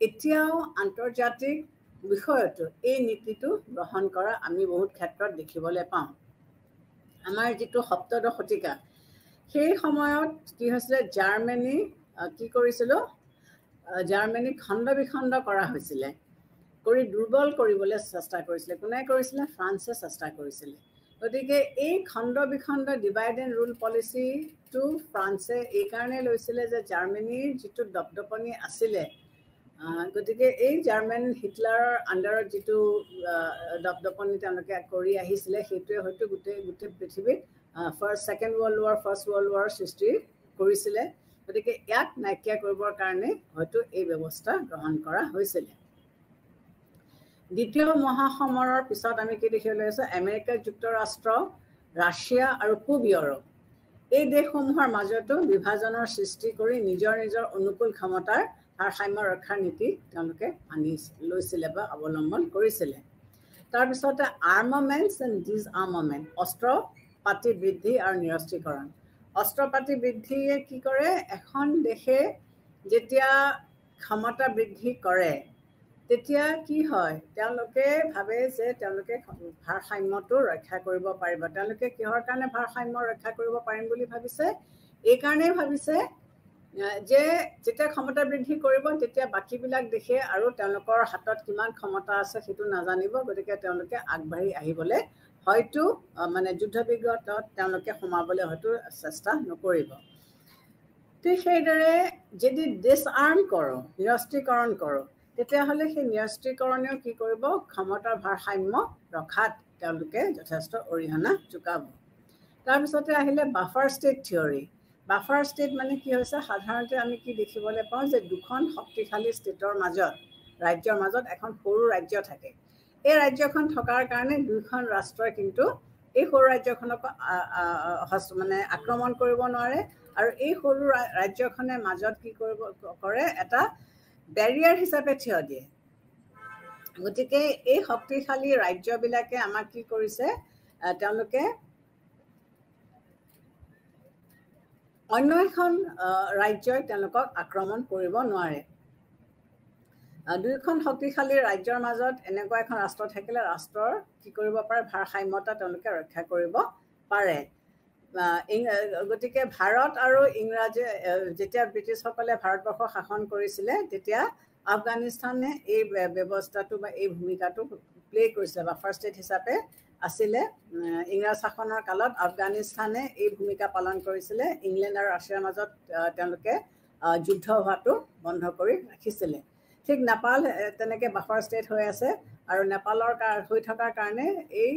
এতিয়াও আন্তৰ্জাতিক বিষয়তো এই নীতিটো গ্ৰহণ কৰা আমি বহুত ক্ষেত্ৰত দেখিবলৈ পাওঁ আমাৰ যিটো সপ্তদশ শতিকা সেই সময়ত কি হৈছিলে জাৰ্মানী কি কৰিছিল জাৰ্মানী খণ্ড বিখণ্ড কৰা হৈছিলে কৰি দুৰ্বল কৰিবলৈ চেষ্টা কৰিছিলে কোনে কৰিছিলে ফ্ৰান্সে চেষ্টা কৰিছিলে গতিকে এই খণ্ড বিখণ্ড ডিভাইড এণ্ড ৰুল পলিচিটো ফ্ৰান্সে এইকাৰণে লৈছিলে যে জাৰ্মানীৰ যিটো দপদপনি আছিলে গতিকে এই জাৰ্মান হিটলাৰৰ আণ্ডাৰত যিটো দপদপনি তেওঁলোকে কৰি আহিছিলে সেইটোৱে হয়তো গোটেই পৃথিৱীত second world war first world war সৃষ্টি কৰিছিলে গতিকে ইয়াক নাইকিয়া কৰিবৰ কাৰণে হয়তো এই ব্যৱস্থা গ্ৰহণ কৰা হৈছিলে দ্বিতীয় মহাসমৰৰ পিছত আমি কি দেখিবলৈ পাইছোঁ আমেৰিকা যুক্তৰাষ্ট্ৰ ৰাছিয়া আৰু পূব ইউৰোপ এই দেশসমূহৰ মাজতো বিভাজনৰ সৃষ্টি কৰি নিজৰ নিজৰ অনুকূল ক্ষমতাৰ ভাৰসাম্য ৰক্ষাৰ নীতি তেওঁলোকে মানি লৈছিলে বা অৱলম্বন কৰিছিলে তাৰপিছতে আৰ্মামেণ্টছ এণ্ড ডিজআৰ্মামেণ্ট, অস্ত্ৰ পাতি বৃদ্ধি আৰু নিৰস্ত্ৰীকৰণ। অস্ত্ৰ পাতি বৃদ্ধিয়ে কি কৰে, এখন দেশে যেতিয়া ক্ষমতা বৃদ্ধি কৰে তেতিয়া কি হয়, তেওঁলোকে ভাবে যে তেওঁলোকে ভাৰসাম্যটো ৰক্ষা কৰিব পাৰিব। তেওঁলোকে কিহৰ কাৰণে ভাৰসাম্য ৰক্ষা কৰিব পাৰিম বুলি ভাবিছে? এইকাৰণেই ভাবিছে যে যেতিয়া ক্ষমতা বৃদ্ধি কৰিব তেতিয়া বাকীবিলাক দেশে আৰু তেওঁলোকৰ হাতত কিমান ক্ষমতা আছে সেইটো নাজানিব, গতিকে তেওঁলোকে আগবাঢ়ি আহিবলৈ হয়তো মানে যুদ্ধ বিগ্ৰহত তেওঁলোকে সোমাবলৈ হয়তো চেষ্টা নকৰিব। ঠিক সেইদৰে যদি ডিছআৰ্ম কৰোঁ, নিৰস্ত্ৰীকৰণ কৰোঁ, তেতিয়াহ'লে সেই নিৰস্ত্ৰীকৰণেও কি কৰিব, ক্ষমতাৰ ভাৰসাম্য ৰখাত তেওঁলোকে যথেষ্ট অৰিহণা যোগাব। তাৰপিছতে আহিলে buffer state theory. Buffer state মানে কি হৈছে, সাধাৰণতে আমি কি দেখিবলৈ পাওঁ যে দুখন শক্তিশালী ষ্টেটৰ মাজত, ৰাজ্যৰ মাজত এখন সৰু ৰাজ্য থাকে। এই ৰাজ্যখন থকাৰ কাৰণে দুয়োখন ৰাষ্ট্ৰই কিন্তু এই সৰু ৰাজ্যখনক মানে আক্ৰমণ কৰিব নোৱাৰে, আৰু এই সৰু ৰাজ্যখনে মাজত কি কৰে, এটা বেৰিয়াৰ হিচাপে থিয় দিয়ে। গতিকে এই শক্তিশালী ৰাজ্যবিলাকে আমাক কি কৰিছে, তেওঁলোকে অন্য এখন ৰাজ্যই তেওঁলোকক আক্ৰমণ কৰিব নোৱাৰে। দুয়োখন শক্তিশালী ৰাজ্যৰ মাজত এনেকুৱা এখন ৰাষ্ট্ৰ থাকিলে ৰাষ্ট্ৰৰ কি কৰিব পাৰে, ভাৰসাম্যতা তেওঁলোকে ৰক্ষা কৰিব পাৰে। গতিকে ভাৰত আৰু ইংৰাজে যেতিয়া ব্ৰিটিছসকলে ভাৰতবৰ্ষ শাসন কৰিছিলে তেতিয়া আফগানিস্তানে এই ব্যৱস্থাটো বা এই ভূমিকাটো প্লে কৰিছিলে, বাফাৰ ষ্টেট হিচাপে আছিলে। ইংৰাজ শাসনৰ কালত আফগানিস্তানে এই ভূমিকা পালন কৰিছিলে। ইংলেণ্ড আৰু ৰাছিয়াৰ মাজত তেওঁলোকে যুদ্ধ হোৱাটো বন্ধ কৰি ৰাখিছিলে। ঠিক নেপাল তেনেকৈ বাফাৰ ষ্টেট হৈ আছে, আৰু নেপালৰ হৈ থকাৰ কাৰণে এই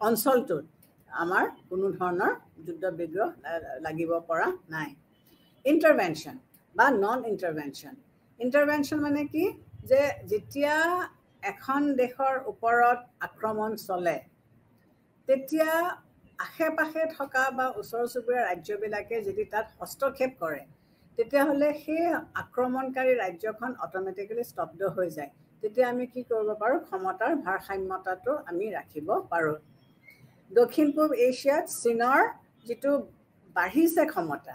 অঞ্চলটোত আমাৰ কোনো ধৰণৰ যুদ্ধ বিগ্ৰহ লাগিব পৰা নাই। ইণ্টাৰভেনশ্যন বা নন ইণ্টাৰভেনশ্যন। ইণ্টাৰভেনশ্যন মানে কি, যে যেতিয়া এখন দেশৰ ওপৰত আক্ৰমণ চলে তেতিয়া আশে পাশে থকা বা ওচৰ চুবুৰীয়া ৰাজ্যবিলাকে যদি তাত হস্তক্ষেপ কৰে তেতিয়াহ'লে সেই আক্ৰমণকাৰী ৰাজ্যখন অট'মেটিকেলি স্তব্ধ হৈ যায়। তেতিয়া আমি কি কৰিব পাৰোঁ, ক্ষমতাৰ ভাৰসাম্যতাটো আমি ৰাখিব পাৰোঁ। দক্ষিণ পূব এছিয়াত চীনৰ যিটো বাঢ়িছে ক্ষমতা,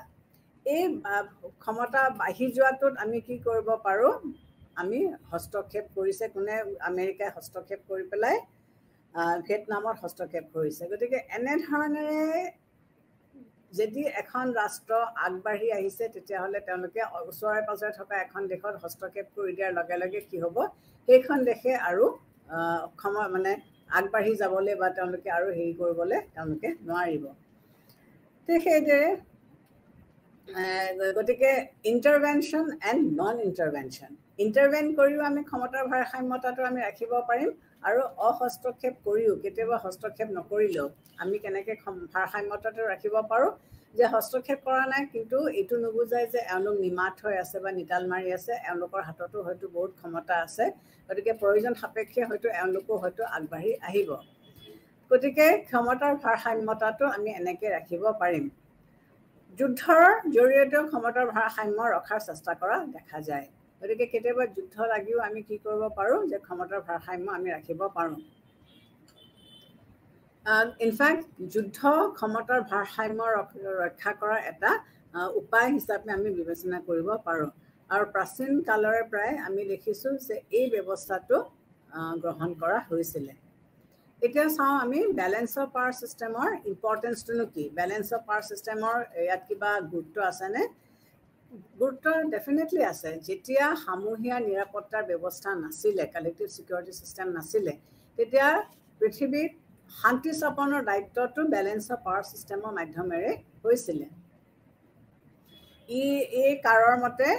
এই ক্ষমতা বাঢ়ি যোৱাটোত আমি কি কৰিব পাৰোঁ, আমি হস্তক্ষেপ কৰিছে কোনে, আমেৰিকাই হস্তক্ষেপ কৰি পেলাই ভিয়েটনামত হস্তক্ষেপ কৰিছে। গতিকে এনেধৰণেৰে যদি এখন ৰাষ্ট্ৰ আগবাঢ়ি আহিছে তেতিয়াহ'লে তেওঁলোকে ওচৰে পাজৰে থকা এখন দেশত হস্তক্ষেপ কৰি দিয়াৰ লগে লগে কি হ'ব, সেইখন দেশে আৰু মানে আগবাঢ়ি যাবলৈ বা তেওঁলোকে আৰু হেৰি কৰিবলৈ তেওঁলোকে নোৱাৰিব। ঠিক সেইদৰে গতিকে ইণ্টাৰভেনশ্যন এণ্ড নন ইণ্টাৰভেনশ্যন। ইণ্টাৰভেন কৰিও আমি ক্ষমতাৰ ভাৰসাম্যতাটো আমি ৰাখিব পাৰিম, আৰু অহস্তক্ষেপ কৰিও, কেতিয়াবা হস্তক্ষেপ নকৰিলেও আমি কেনেকৈ ভাৰসাম্যতাটো ৰাখিব পাৰোঁ, যে হস্তক্ষেপ কৰা নাই কিন্তু এইটো নুবুজায় যে এওঁলোক নিমাত হৈ আছে বা নিতাল মাৰি আছে, এওঁলোকৰ হাততো হয়তো বহুত ক্ষমতা আছে, গতিকে প্ৰয়োজন সাপেক্ষে হয়তো এওঁলোকো হয়তো আগবাঢ়ি আহিব। গতিকে ক্ষমতাৰ ভাৰসাম্যতাটো আমি এনেকৈ ৰাখিব পাৰিম। যুদ্ধৰ জৰিয়তেও ক্ষমতাৰ ভাৰসাম্য ৰখাৰ চেষ্টা কৰা দেখা যায়। গতিকে কেতিয়াবা যুদ্ধ লাগিও আমি কি কৰিব পাৰোঁ, যে ক্ষমতাৰ ভাৰসাম্য আমি ৰাখিব পাৰোঁ। ইনফেক্ট যুদ্ধ ক্ষমতাৰ ভাৰসাম্য ৰক্ষা কৰাৰ এটা উপায় হিচাপে আমি বিবেচনা কৰিব পাৰোঁ, আৰু প্ৰাচীন কালৰে পৰাই আমি দেখিছোঁ যে এই ব্যৱস্থাটো গ্ৰহণ কৰা হৈছিলে। এতিয়া চাওঁ আমি বেলেঞ্চ অফ পাৱাৰ ছিষ্টেমৰ ইম্পৰ্টেঞ্চটোনো কি, বেলেঞ্চ অফ পাৱাৰ ছিষ্টেমৰ ইয়াত কিবা গুৰুত্ব আছেনে? গুৰুত্ব ডেফিনেটলি আছে। যেতিয়া সমূহীয়া নিৰাপত্তাৰ ব্যৱস্থা নাছিলে, কালেক্টিভ ছিকিউৰিটি ছিষ্টেম নাছিলে, তেতিয়া পৃথিৱীত শান্তি স্থাপনৰ দায়িত্বটো বেলেঞ্চ অফ পাৱাৰ ছিষ্টেমৰ মাধ্যমেৰে হৈছিলে। এই কাৰৰ মতে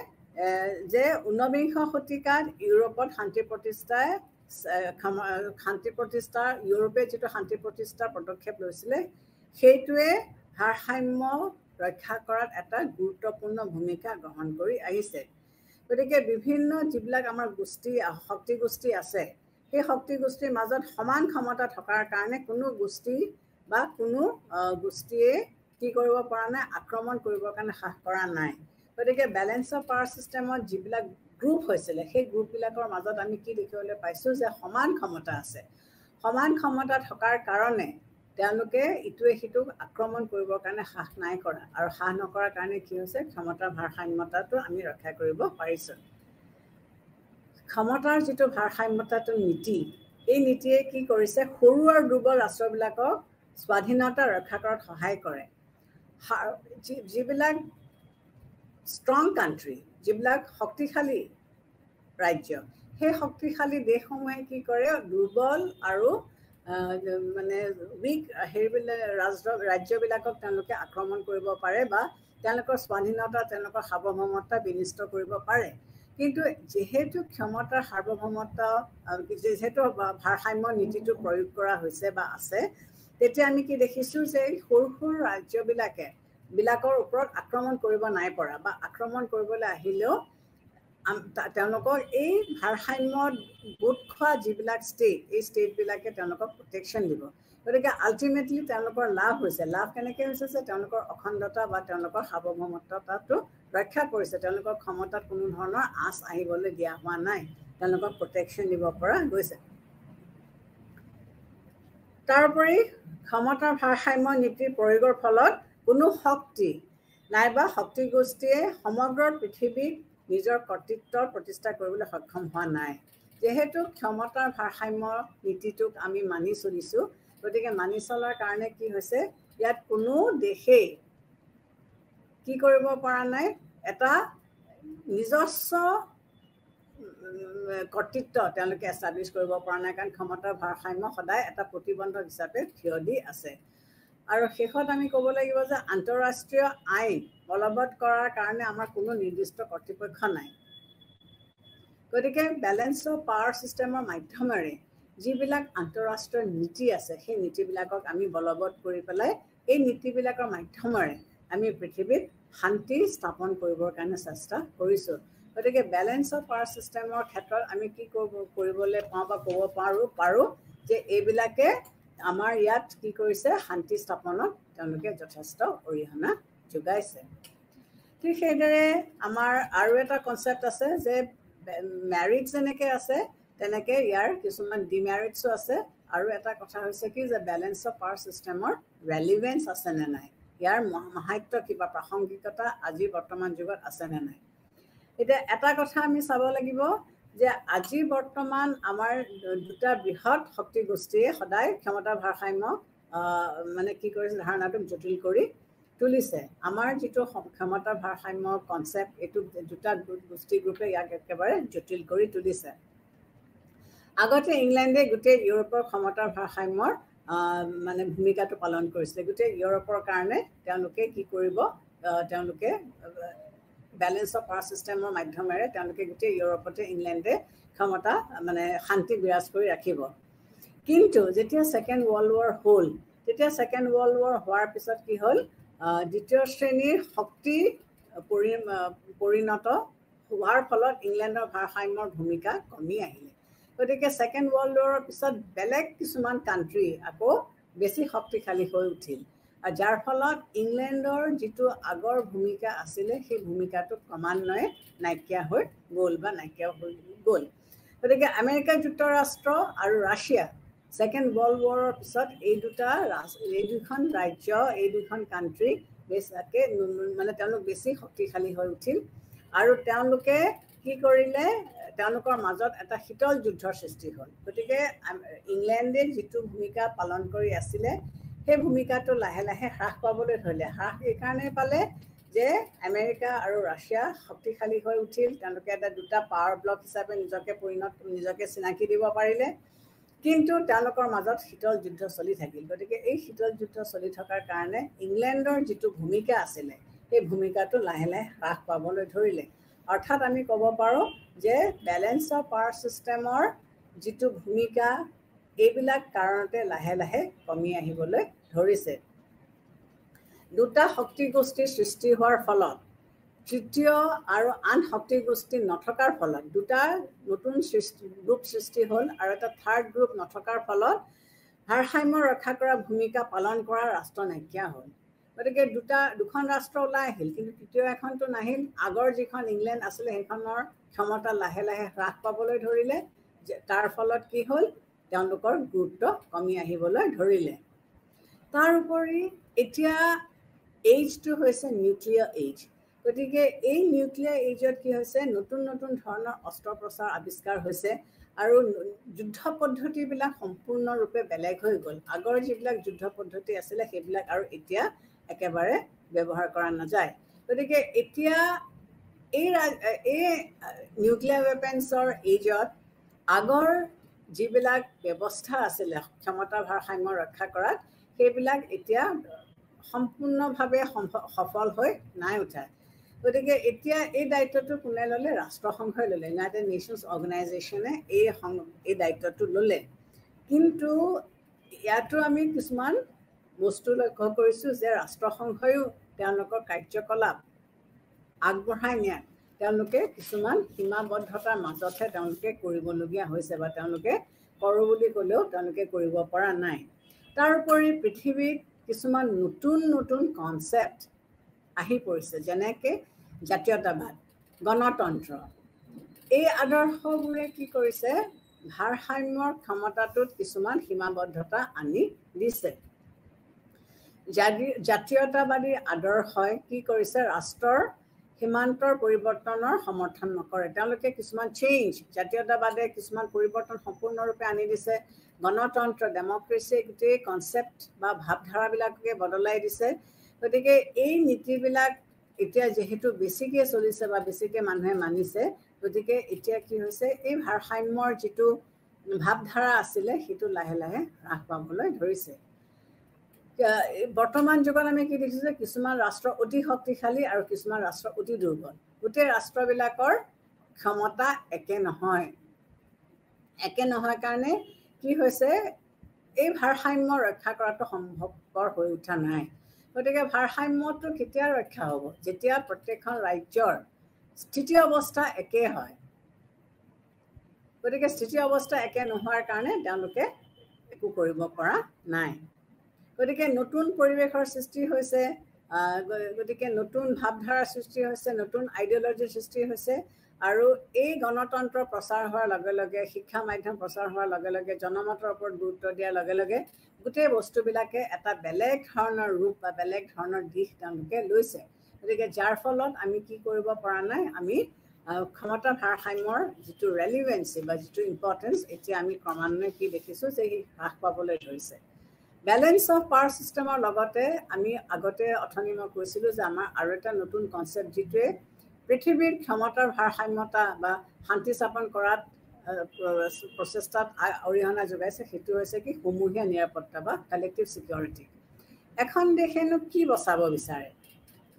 যে 19বিংশ শতিকাত ইউৰোপত শান্তি প্ৰতিষ্ঠাৰ ইউৰোপে যিটো শান্তি প্ৰতিষ্ঠাৰ পদক্ষেপ লৈছিলে সেইটোৱে ভাৰসাম্য ৰক্ষা কৰাত এটা গুৰুত্বপূৰ্ণ ভূমিকা গ্ৰহণ কৰি আহিছে। গতিকে বিভিন্ন যিবিলাক আমাৰ শক্তি গোষ্ঠী আছে, সেই শক্তি গোষ্ঠীৰ মাজত সমান ক্ষমতা থকাৰ কাৰণে কোনো গোষ্ঠী বা কোনো গোষ্ঠীয়ে কি কৰিব পৰা নাই, আক্ৰমণ কৰিবৰ কাৰণে সাহ কৰা নাই। গতিকে বেলেঞ্চ অফ পাৱাৰ ছিষ্টেমত যিবিলাক গ্ৰুপ হৈছিলে সেই গ্ৰুপবিলাকৰ মাজত আমি কি দেখিবলৈ পাইছোঁ যে সমান ক্ষমতা আছে সমান ক্ষমতা থকাৰ কাৰণে তেওঁলোকে ইটোৱে সিটোক আক্ৰমণ কৰিবৰ কাৰণে সাহস নাই কৰা আৰু সাহস নকৰাৰ কাৰণে কি হৈছে ক্ষমতাৰ ভাৰসাম্যতাটো আমি ৰক্ষা কৰিব পাৰিছোঁ ক্ষমতাৰ যিটো ভাৰসাম্যতাটো নীতি এই নীতিয়ে কি কৰিছে সৰু আৰু দুৰ্বল ৰাষ্ট্ৰবিলাকক স্বাধীনতা ৰক্ষা কৰাত সহায় কৰে যিবিলাক ষ্ট্ৰং কাণ্ট্ৰি যিবিলাক শক্তিশালী ৰাজ্য সেই শক্তিশালী দেশসমূহে কি কৰে দুৰ্বল আৰু মানে উইক সেইবিলাক ৰাজ্যবিলাকক তেওঁলোকে আক্ৰমণ কৰিব পাৰে বা তেওঁলোকৰ স্বাধীনতা তেওঁলোকৰ সাৰ্বভৌমত্ব বিনষ্ট কৰিব পাৰে কিন্তু যেহেতু ক্ষমতাৰ সাৰ্বভৌমত্ব যেহেতু ভাৰসাম্য নীতিটো প্ৰয়োগ কৰা হৈছে বা আছে তেতিয়া আমি কি দেখিছোঁ যে সৰু সৰু ৰাজ্যবিলাকৰ ওপৰত আক্ৰমণ কৰিব নাই পৰা বা আক্ৰমণ কৰিবলৈ আহিলেও তেওঁলোকক এই ভাৰসাম্যত গোট খোৱা যিবিলাক ষ্টেট এই ষ্টেটবিলাকে তেওঁলোকক প্ৰটেকশ্যন দিব গতিকে আল্টিমেটলি তেওঁলোকৰ লাভ হৈছে লাভ কেনেকৈ হৈছে যে তেওঁলোকৰ অখণ্ডতা বা তেওঁলোকৰ সাৰ্বভৌমত্বতাটো ৰক্ষা কৰিছে তেওঁলোকৰ ক্ষমতাত কোনো ধৰণৰ আঁচ আহিবলৈ দিয়া হোৱা নাই তেওঁলোকক প্ৰটেকশ্যন দিব পৰা গৈছে তাৰোপৰি ক্ষমতাৰ ভাৰসাম্য নীতিৰ প্ৰয়োগৰ ফলত কোনো শক্তি নাইবা শক্তি গোষ্ঠীয়ে সমগ্ৰ পৃথিৱীত নিজৰ কৰ্তৃত্বৰ প্ৰতিষ্ঠা কৰিবলৈ সক্ষম হোৱা নাই যেহেতু ক্ষমতাৰ ভাৰসাম্য নীতিটোক আমি মানি চলিছোঁ গতিকে মানি চলাৰ কাৰণে কি হৈছে ইয়াত কোনো দেশেই কি কৰিব পৰা নাই এটা নিজস্ব কৰ্তৃত্ব তেওঁলোকে এষ্টাব্লিছ কৰিব পৰা নাই কাৰণ ক্ষমতাৰ ভাৰসাম্য সদায় এটা প্ৰতিবন্ধক হিচাপে থিয় দি আছে আৰু শেষত আমি ক'ব লাগিব যে আন্তঃৰাষ্ট্ৰীয় আইন বলবৎ কৰাৰ কাৰণে আমাৰ কোনো নিৰ্দিষ্ট কৰ্তৃপক্ষ নাই গতিকে বেলেঞ্চ অফ পাৱাৰ ছিষ্টেমৰ মাধ্যমেৰে যিবিলাক আন্তঃৰাষ্ট্ৰীয় নীতি আছে সেই নীতিবিলাকক আমি বলবৎ কৰি পেলাই এই নীতিবিলাকৰ মাধ্যমেৰে আমি পৃথিৱীত শান্তি স্থাপন কৰিবৰ কাৰণে চেষ্টা কৰিছোঁ গতিকে বেলেঞ্চ অফ পাৱাৰ ছিষ্টেমৰ ক্ষেত্ৰত আমি কি কৰিবলৈ পাওঁ বা ক'ব পাৰোঁ যে এইবিলাকে আমাৰ ইয়াত কি কৰিছে শান্তি স্থাপনত তেওঁলোকে যথেষ্ট অৰিহণা যোগাইছে ঠিক সেইদৰে আমাৰ আৰু এটা কনচেপ্ট আছে যে মেৰিট যেনেকৈ আছে তেনেকৈ ইয়াৰ কিছুমান ডিমেৰিটছো আছে আৰু এটা কথা হৈছে কি যে বেলেঞ্চ অফ পাৱাৰ ছিষ্টেমৰ ৰেলিভেঞ্চ আছে নে নাই ইয়াৰ মাহাত্য কিবা প্ৰাসংগিকতা আজি বৰ্তমান যুগত আছে নে নাই এতিয়া এটা কথা আমি চাব লাগিব যে আজি বৰ্তমান আমাৰ দুটা বৃহৎ শক্তি গোষ্ঠীয়ে সদায় ক্ষমতা ভাৰসাম্য মানে কি কৰিছে ধাৰণাটোক জটিল কৰি তুলিছে আমাৰ যিটো ক্ষমতা ভাৰসাম্য কনচেপ্ট এইটো দুটা গোষ্ঠী গ্ৰুপে ইয়াক একেবাৰে জটিল কৰি তুলিছে আগতে ইংলেণ্ডে গোটেই ইউৰোপৰ ক্ষমতাৰ ভাৰসাম্যৰ মানে ভূমিকাটো পালন কৰিছিলে গোটেই ইউৰোপৰ কাৰণে তেওঁলোকে কি কৰিব তেওঁলোকে বেলেঞ্চ অফ পাৱাৰ ছিষ্টেমৰ মাধ্যমেৰে তেওঁলোকে গোটেই ইউৰোপতে ইংলেণ্ডে ক্ষমতা মানে শান্তি বিৰাজ কৰি ৰাখিব কিন্তু যেতিয়া ছেকেণ্ড ৱৰ্ল্ড ৱাৰ হ'ল তেতিয়া ছেকেণ্ড ৱৰ্ল্ড ৱাৰ হোৱাৰ পিছত কি হ'ল দ্বিতীয় শ্ৰেণীৰ শক্তি পৰিণত হোৱাৰ ফলত ইংলেণ্ডৰ ভাৰসাম্যৰ ভূমিকা কমি আহিলে গতিকে ছেকেণ্ড ৱৰ্ল্ড ৱাৰৰ পিছত বেলেগ কিছুমান কাণ্ট্ৰি আকৌ বেছি শক্তিশালী হৈ উঠিল আৰু যাৰ ফলত ইংলেণ্ডৰ যিটো আগৰ ভূমিকা আছিলে সেই ভূমিকাটো ক্ৰমান্বয়ে নাইকিয়া হৈ গ'ল বা নাইকিয়া হৈ গ'ল গতিকে আমেৰিকা যুক্তৰাষ্ট্ৰ আৰু ৰাছিয়া ছেকেণ্ড ৱৰ্ল্ড ৱাৰৰ পিছত এই দুখন ৰাজ্য এই দুখন কাণ্ট্ৰি বেছিকৈ মানে তেওঁলোক বেছি শক্তিশালী হৈ উঠিল আৰু তেওঁলোকে কি কৰিলে তেওঁলোকৰ মাজত এটা শীতল যুদ্ধৰ সৃষ্টি হ'ল গতিকে ইংলেণ্ডে যিটো ভূমিকা পালন কৰি আছিলে সেই ভূমিকাটো লাহে লাহে হ্ৰাস পাবলৈ ধৰিলে হ্ৰাস এইকাৰণে পালে যে আমেৰিকা আৰু ৰাছিয়া শক্তিশালী হৈ উঠিল তেওঁলোকে এটা দুটা পাৱাৰ ব্লক হিচাপে নিজকে চিনাকি দিব পাৰিলে কিন্তু তেওঁলোকৰ মাজত শীতল যুদ্ধ চলি থাকিল গতিকে এই শীতল যুদ্ধ চলি থকাৰ কাৰণে ইংলেণ্ডৰ যিটো ভূমিকা আছিলে সেই ভূমিকাটো লাহে লাহে হ্ৰাস পাবলৈ ধৰিলে অৰ্থাৎ আমি ক'ব পাৰোঁ যে বেলেঞ্চ অফ পাৱাৰ ছিষ্টেমৰ যিটো ভূমিকা এইবিলাক কাৰণতে লাহে লাহে কমি আহিবলৈ ধৰিছে দুটা শক্তি গোষ্ঠীৰ সৃষ্টি হোৱাৰ ফলত তৃতীয় আৰু আন শক্তি গোষ্ঠী নথকাৰ ফলত দুটা নতুন গ্ৰুপ সৃষ্টি হ'ল আৰু এটা থাৰ্ড গ্ৰুপ নথকাৰ ফলত ভাৰসাম্য ৰক্ষা কৰা ভূমিকা পালন কৰা ৰাষ্ট্ৰ নাইকিয়া হ'ল গতিকে দুখন ৰাষ্ট্ৰ ওলাই আহিল, কিন্তু তৃতীয় এখনটো নাহিল। আগৰ যিখন ইংলেণ্ড আছিলে সেইখনৰ ক্ষমতা লাহে লাহে হ্ৰাস পাবলৈ ধৰিলে, তাৰ ফলত কি হ'ল, তেওঁলোকৰ গুৰুত্ব কমি আহিবলৈ ধৰিলে। তাৰ উপৰি এতিয়া এইজটো হৈছে নিউক্লিয়াৰ এইজ। গতিকে এই নিউক্লিয়াৰ এইজত কি হৈছে, নতুন নতুন ধৰণৰ অস্ত্ৰোপচাৰ আৱিষ্কাৰ হৈছে আৰু যুদ্ধ পদ্ধতিবিলাক সম্পূৰ্ণৰূপে বেলেগ হৈ গ'ল। আগৰ যিবিলাক যুদ্ধ পদ্ধতি আছিলে সেইবিলাক আৰু এতিয়া একেবাৰে ব্যৱহাৰ কৰা নাযায়। গতিকে এতিয়া এই নিউক্লিয়াৰ ৱেপেন্সৰ এইজত আগৰ যিবিলাক ব্যৱস্থা আছিলে ক্ষমতাৰ ভাৰসাম্য ৰক্ষা কৰাত, সেইবিলাক এতিয়া সম্পূৰ্ণভাৱে সফল হৈ নাই উঠা। গতিকে এতিয়া এই দায়িত্বটো কোনে ল'লে? ৰাষ্ট্ৰসংঘই ল'লে। ইউনাইটেড নেশ্যনছ অৰ্গেনাইজেশ্যনে এই দায়িত্বটো ল'লে। কিন্তু ইয়াতো আমি কিছুমান বস্তু লক্ষ্য কৰিছোঁ যে ৰাষ্ট্ৰসংঘইও তেওঁলোকৰ কাৰ্যকলাপ আগবঢ়াই নিয়াত তেওঁলোকে কিছুমান সীমাবদ্ধতাৰ মাজতহে তেওঁলোকে কৰিবলগীয়া হৈছে, বা তেওঁলোকে কৰোঁ বুলি ক'লেও তেওঁলোকে কৰিব পৰা নাই। তাৰোপৰি পৃথিৱীত কিছুমান নতুন নতুন কনচেপ্ট আহি পৰিছে, যেনেকৈ জাতীয়তাবাদ, গণতন্ত্ৰ। এই আদৰ্শবোৰে কি কৰিছে, ভাৰসাম্যৰ ক্ষমতাটোত কিছুমান সীমাবদ্ধতা আনি দিছে। জাতীয়তাবাদী আদৰ্শই কি কৰিছে, ৰাষ্ট্ৰৰ সীমান্তৰ পৰিৱৰ্তনৰ সমৰ্থন নকৰে। তেওঁলোকে কিছুমান জাতীয়তাবাদে কিছুমান পৰিৱৰ্তন সম্পূৰ্ণৰূপে আনি দিছে। গণতন্ত্ৰ, ডেমক্ৰেচি, গোটেই কনচেপ্ট বা ভাৱধাৰাবিলাককে বদলাই দিছে। গতিকে এই নীতিবিলাক এতিয়া যিহেতু বেছিকৈ চলিছে বা বেছিকৈ মানুহে মানিছে, গতিকে এতিয়া কি হৈছে, এই ভাৰসাম্যৰ যিটো ভাৱধাৰা আছিলে সেইটো লাহে লাহে হ্ৰাস পাবলৈ ধৰিছে। বৰ্তমান যুগত আমি কি দেখিছোঁ যে কিছুমান ৰাষ্ট্ৰ অতি শক্তিশালী আৰু কিছুমান ৰাষ্ট্ৰ অতি দুৰ্বল। গোটেই ৰাষ্ট্ৰবিলাকৰ ক্ষমতা একে নহয়। একে নহয় কাৰণে কি হৈছে, এই ভাৰসাম্য ৰক্ষা কৰাটো সম্ভৱপৰ হৈ উঠা নাই। গতিকে ভাৰসাম্যটো কেতিয়া ৰক্ষা হ'ব? যেতিয়া প্ৰত্যেকখন ৰাজ্যৰ স্থিতি অৱস্থা একে হয়। গতিকে স্থিতি অৱস্থা একে নোহোৱাৰ কাৰণে তেওঁলোকে একো কৰিব পৰা নাই। গতিকে নতুন পৰিৱেশৰ সৃষ্টি হৈছে, গতিকে নতুন ভাৱধাৰাৰ সৃষ্টি হৈছে, নতুন আইডিঅলজিৰ সৃষ্টি হৈছে। আৰু এই গণতন্ত্ৰ প্ৰচাৰ হোৱাৰ লগে লগে, শিক্ষা মাধ্যম প্ৰচাৰ হোৱাৰ লগে লগে, জনমতৰ ওপৰত গুৰুত্ব দিয়াৰ লগে লগে গোটেই বস্তুবিলাকে এটা বেলেগ ধৰণৰ ৰূপ বা বেলেগ ধৰণৰ দিশ তেওঁলোকে লৈছে। গতিকে যাৰ ফলত আমি কি কৰিব পৰা নাই, আমি ক্ষমতা ভাৰসাম্যৰ যিটো ৰেলিভেঞ্চি বা যিটো ইম্পৰ্টেঞ্চ, এতিয়া আমি ক্ৰমান্বয়ে কি দেখিছোঁ যে সি হ্ৰাস পাবলৈ ধৰিছে। বেলেঞ্চ অফ পাৱাৰ ছিষ্টেমৰ লগতে আমি আগতে অথনি মই কৈছিলোঁ যে আমাৰ আৰু এটা নতুন কনচেপ্ট, যিটোৱে পৃথিৱীৰ ক্ষমতাৰ ভাৰসাম্যতা বা শান্তি স্থাপন কৰাত প্ৰচেষ্টাত অৰিহণা যোগাইছে, সেইটো হৈছে কি সমূহীয়া নিৰাপত্তা বা কালেক্টিভ ছিকিউৰিটি। এখন দেশেনো কি বচাব বিচাৰে?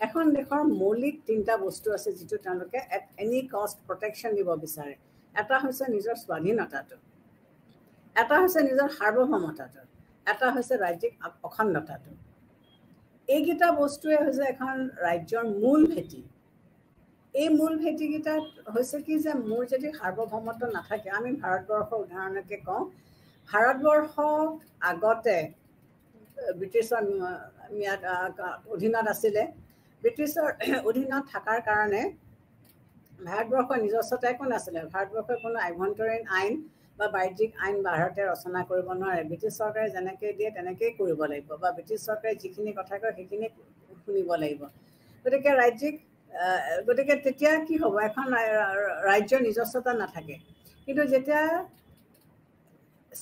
এখন দেশৰ মৌলিক 3টা বস্তু আছে যিটো তেওঁলোকে এট এনি কষ্ট প্ৰটেকশ্যন দিব বিচাৰে। এটা হৈছে নিজৰ স্বাধীনতাটো, এটা হৈছে নিজৰ সাৰ্বভৌমতাটো, এটা হৈছে ৰাজ্যিক অখণ্ডতাটো। এইকেইটা বস্তুৱে হৈছে এখন ৰাজ্যৰ মূল ভেটি। এই মূল ভেটিকেইটাত হৈছে কি যে মোৰ যদি সাৰ্বভৌমত্ব নাথাকে, আমি ভাৰতবৰ্ষৰ উদাহৰণকে কওঁ, ভাৰতবৰ্ষ আগতে ব্ৰিটিছৰ অধীনত আছিলে। ব্ৰিটিছৰ অধীনত থকাৰ কাৰণে ভাৰতবৰ্ষৰ নিজস্বতা একো নাছিলে। ভাৰতবৰ্ষৰ কোনো আভ্যন্তৰীণ আইন বা বাহ্যিক আইন ভাৰতে ৰচনা কৰিব নোৱাৰে। ব্ৰিটিছ চৰকাৰে যেনেকৈ দিয়ে তেনেকেই কৰিব লাগিব, বা ব্ৰিটিছ চৰকাৰে যিখিনি কথা কয় সেইখিনি শুনিব লাগিব। গতিকে তেতিয়া কি হ'ব, এখন ৰাজ্যৰ নিজস্বতা নাথাকে। কিন্তু যেতিয়া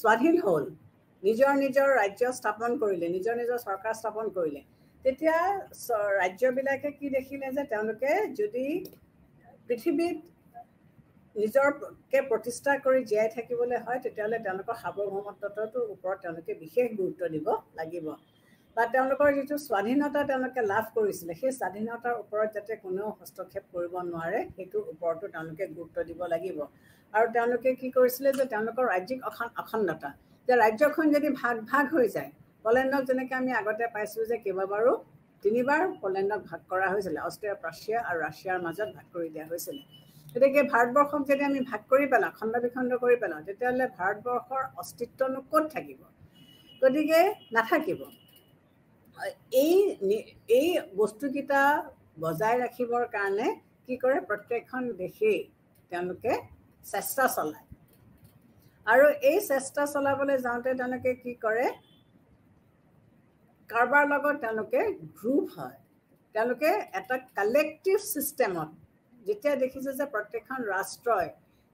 স্বাধীন হ'ল, নিজৰ ৰাজ্য স্থাপন কৰিলে, নিজৰ চৰকাৰ স্থাপন কৰিলে, তেতিয়া ৰাজ্যবিলাকে কি দেখিলে যে তেওঁলোকে যদি পৃথিৱীত নিজকে প্ৰতিষ্ঠা কৰি জীয়াই থাকিবলৈ হয়, তেতিয়াহ'লে তেওঁলোকৰ সাৰ্বভৌমত্বটোৰ ওপৰত তেওঁলোকে বিশেষ গুৰুত্ব দিব লাগিব, বা তেওঁলোকৰ যিটো স্বাধীনতা তেওঁলোকে লাভ কৰিছিলে, সেই স্বাধীনতাৰ ওপৰত যাতে কোনেও হস্তক্ষেপ কৰিব নোৱাৰে, সেইটোৰ ওপৰতো তেওঁলোকে গুৰুত্ব দিব লাগিব। আৰু তেওঁলোকে কি কৰিছিলে যে তেওঁলোকৰ ৰাজ্যিক অখণ্ডতা, যে ৰাজ্যখন যদি ভাগ হৈ যায়, পলেণ্ডক যেনেকৈ আমি আগতে পাইছোঁ যে কেইবাবাৰো 3বাৰ পলেণ্ডক ভাগ কৰা হৈছিলে, অষ্ট্ৰিয়া, প্ৰাছিয়া আৰু ৰাছিয়াৰ মাজত ভাগ কৰি দিয়া হৈছিলে। গতিকে ভাৰতবৰ্ষক যদি আমি ভাগ কৰি পেলাওঁ, খণ্ড বিখণ্ড কৰি পেলাওঁ, তেতিয়াহ'লে ভাৰতবৰ্ষৰ অস্তিত্বনো ক'ত থাকিব? গতিকে নাথাকিব। এই বস্তুকেইটা বজাই ৰাখিবৰ কাৰণে কি কৰে প্ৰত্যেকখন দেশেই তেওঁলোকে চেষ্টা চলায় আৰু এই চেষ্টা চলাবলৈ যাওঁতে তেওঁলোকে কি কৰে কাৰোবাৰ লগত তেওঁলোকে গ্ৰুপ হয় তেওঁলোকে এটা কালেক্টিভ চিষ্টেমত যেতিয়া দেখিছে যে প্ৰত্যেকখন ৰাষ্ট্ৰই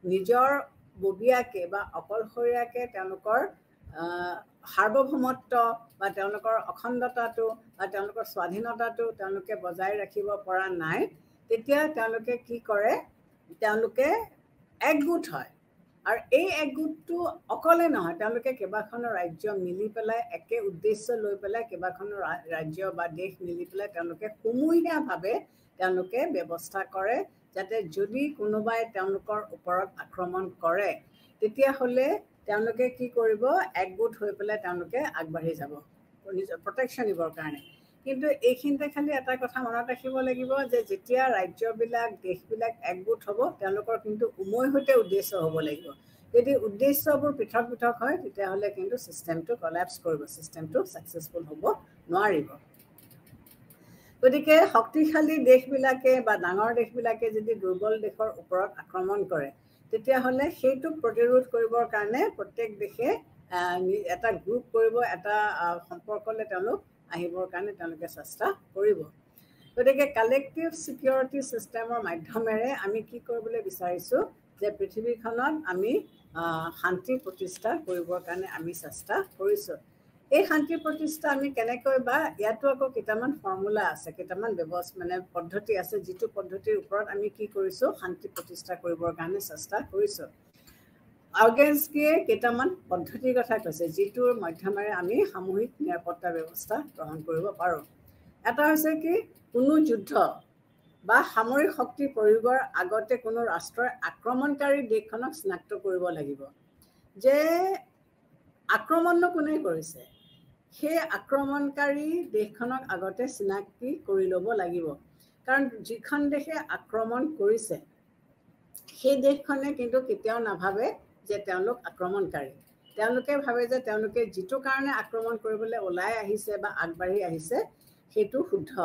নিজৰ ববীয়াকে বা অকলশৰীয়াকে তেওঁলোকৰ সাৰ্বভৌমত্ব বা তেওঁলোকৰ অখণ্ডতাটো বা তেওঁলোকৰ স্বাধীনতাটো তেওঁলোকে বজাই ৰাখিব পৰা নাই তেতিয়া তেওঁলোকে কি কৰে তেওঁলোকে একগোট হয় আৰু এই একগোটটো অকলে নহয় তেওঁলোকে কেইবাখনো ৰাজ্য মিলি পেলাই একে উদ্দেশ্য লৈ পেলাই কেইবাখনো ৰাজ্য বা দেশ মিলি পেলাই তেওঁলোকে সমূহীয়াভাৱে তেওঁলোকে ব্যৱস্থা কৰে যাতে যদি কোনোবাই তেওঁলোকৰ ওপৰত আক্ৰমণ কৰে তেতিয়াহ'লে তেওঁলোকে কি কৰিব একগোট হৈ পেলাই তেওঁলোকে আগবাঢ়ি যাব নিজৰ প্ৰটেকশ্যন দিবৰ কাৰণে কিন্তু এইখিনিতে খালি এটা কথা মনত ৰাখিব লাগিব যে যেতিয়া ৰাজ্যবিলাক দেশবিলাক একগোট হ'ব তেওঁলোকৰ কিন্তু উমৈ সৈতে উদ্দেশ্য হ'ব লাগিব যদি উদ্দেশ্যবোৰ পৃথক পৃথক হয় তেতিয়াহ'লে কিন্তু ছিষ্টেমটো কলাপছ কৰিব ছিষ্টেমটো ছাকচেছফুল হ'ব নোৱাৰিব গতিকে শক্তিশালী দেশবিলাকে বা ডাঙৰ দেশবিলাকে যদি দুৰ্বল দেশৰ ওপৰত আক্ৰমণ কৰে তেতিয়াহ'লে সেইটোক প্ৰতিৰোধ কৰিবৰ কাৰণে প্ৰত্যেক দেশে এটা গ্ৰুপ কৰিব এটা সম্পৰ্কলৈ তেওঁলোক আহিবৰ কাৰণে তেওঁলোকে চেষ্টা কৰিব গতিকে কালেক্টিভ ছিকিউৰিটি ছিষ্টেমৰ মাধ্যমেৰে আমি কি কৰিবলৈ বিচাৰিছোঁ যে পৃথিৱীখনত আমি শান্তি প্ৰতিষ্ঠা কৰিবৰ কাৰণে আমি চেষ্টা কৰিছোঁ এই শান্তি প্ৰতিষ্ঠা আমি কেনেকৈ বা ইয়াতো আকৌ কেইটামান ফৰ্মুলা আছে কেইটামান মানে পদ্ধতি আছে যিটো পদ্ধতিৰ ওপৰত আমি কি কৰিছোঁ শান্তি প্ৰতিষ্ঠা কৰিবৰ কাৰণে চেষ্টা কৰিছোঁ আৰ্গেন্সকিয়ে কেইটামান পদ্ধতিৰ কথা কৈছে যিটোৰ মাধ্যমেৰে আমি সামূহিক নিৰাপত্তা ব্যৱস্থা গ্ৰহণ কৰিব পাৰোঁ এটা হৈছে কি কোনো যুদ্ধ বা সামৰিক শক্তি প্ৰয়োগৰ আগতে কোনো ৰাষ্ট্ৰৰ আক্ৰমণকাৰী দেশখনক চিনাক্ত কৰিব লাগিব যে আক্ৰমণনো কোনে কৰিছে সেই আক্ৰমণকাৰী দেশখনক আগতে চিনাক্তি কৰি ল'ব লাগিব কাৰণ যিখন দেশে আক্ৰমণ কৰিছে সেই দেশখনে কিন্তু কেতিয়াও নাভাবে যে তেওঁলোক আক্ৰমণকাৰী তেওঁলোকে ভাবে যে তেওঁলোকে যিটো কাৰণে আক্ৰমণ কৰিবলৈ ওলাই আহিছে বা আগবাঢ়ি আহিছে সেইটো শুদ্ধ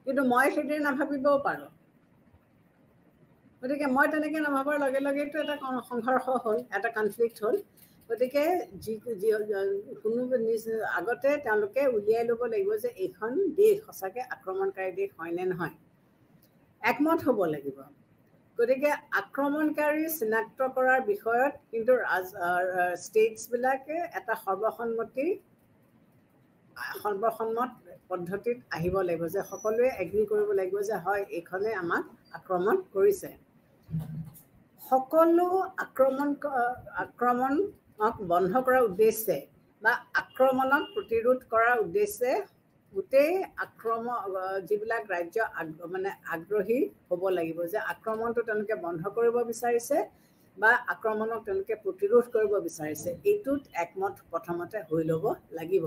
কিন্তু মই সেইদৰে নাভাবিবও পাৰোঁ গতিকে মই তেনেকৈ নাভাবাৰ লগে লগেতো এটা সংঘৰ্ষ হ'ল এটা কনফ্লিক্ট হ'ল গতিকে কোনো আগতে তেওঁলোকে উলিয়াই ল'ব লাগিব যে এইখন দেশ সঁচাকৈ আক্ৰমণকাৰী দেশ হয় নে নহয় একমত হ'ব লাগিব গতিকে আক্ৰমণকাৰী চিনাক্ত কৰাৰ বিষয়ত কিন্তু ষ্টেটছবিলাকে এটা সৰ্বসন্মত পদ্ধতিত আহিব লাগিব যে সকলোৱে এগ্ৰী কৰিব লাগিব যে হয় এইখনে আমাক আক্ৰমণ কৰিছে সকলো আক্ৰমণক বন্ধ কৰাৰ উদ্দেশ্যে বা আক্ৰমণক প্ৰতিৰোধ কৰাৰ উদ্দেশ্যে গোটেই যিবিলাক ৰাজ্য মানে আগ্ৰহী হ'ব লাগিব যে আক্ৰমণটো তেওঁলোকে বন্ধ কৰিব বিচাৰিছে বা আক্ৰমণক তেওঁলোকে প্ৰতিৰোধ কৰিব বিচাৰিছে এইটোত একমত প্ৰথমতে হৈ ল'ব লাগিব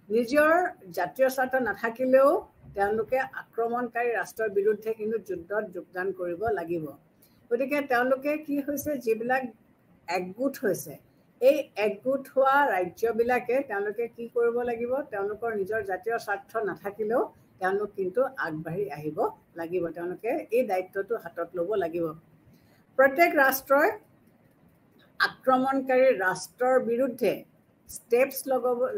নিজৰ জাতীয় স্বাৰ্থ নাথাকিলেও তেওঁলোকে আক্ৰমণকাৰী ৰাষ্ট্ৰৰ বিৰুদ্ধে কিন্তু যুদ্ধত যোগদান কৰিব লাগিব গতিকে তেওঁলোকে কি হৈছে যিবিলাক একগোট হৈছে এই একগোট হোৱা ৰাজ্যবিলাকে তেওঁলোকে কি কৰিব লাগিব তেওঁলোকৰ নিজৰ জাতীয় স্বাৰ্থ নাথাকিলেও তেওঁলোক কিন্তু আগবাঢ়ি আহিব লাগিব তেওঁলোকে এই দায়িত্বটো হাতত ল'ব লাগিব প্ৰত্যেক ৰাষ্ট্ৰই আক্ৰমণকাৰী ৰাষ্ট্ৰৰ বিৰুদ্ধে ষ্টেপছ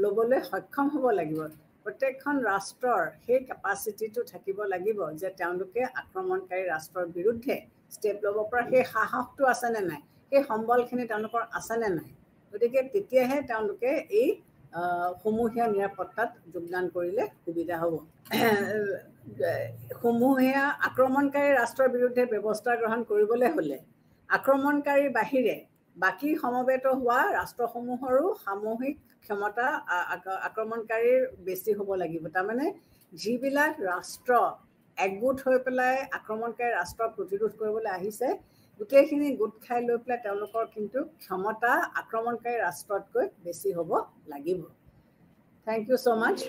ল'বলৈ সক্ষম হ'ব লাগিব প্ৰত্যেকখন ৰাষ্ট্ৰৰ সেই কেপাচিটিটো থাকিব লাগিব যে তেওঁলোকে আক্ৰমণকাৰী ৰাষ্ট্ৰৰ বিৰুদ্ধে ষ্টেপ ল'ব পৰা সেই সাহসটো আছেনে নাই সেই সম্বলখিনি তেওঁলোকৰ আছেনে নাই গতিকে তেতিয়াহে তেওঁলোকে এই সমূহীয়া নিৰাপত্তাত যোগদান কৰিলে সুবিধা হ'ব সমূহীয়া আক্ৰমণকাৰী ৰাষ্ট্ৰৰ বিৰুদ্ধে ব্যৱস্থা গ্ৰহণ কৰিবলৈ হ'লে আক্ৰমণকাৰীৰ বাহিৰে বাকী সমবেত হোৱা ৰাষ্ট্ৰসমূহৰো সামূহিক ক্ষমতা আক্ৰমণকাৰীৰ বেছি হ'ব লাগিব তাৰমানে যিবিলাক ৰাষ্ট্ৰ একগোট হৈ পেলাই আক্ৰমণকাৰী ৰাষ্ট্ৰক প্ৰতিৰোধ কৰিবলৈ আহিছে গোটেইখিনি গোট খাই লৈ পেলাই তেওঁলোকৰ কিন্তু ক্ষমতা আক্ৰমণকাৰী ৰাষ্ট্ৰতকৈ বেছি হ'ব লাগিব থেংক ইউ so much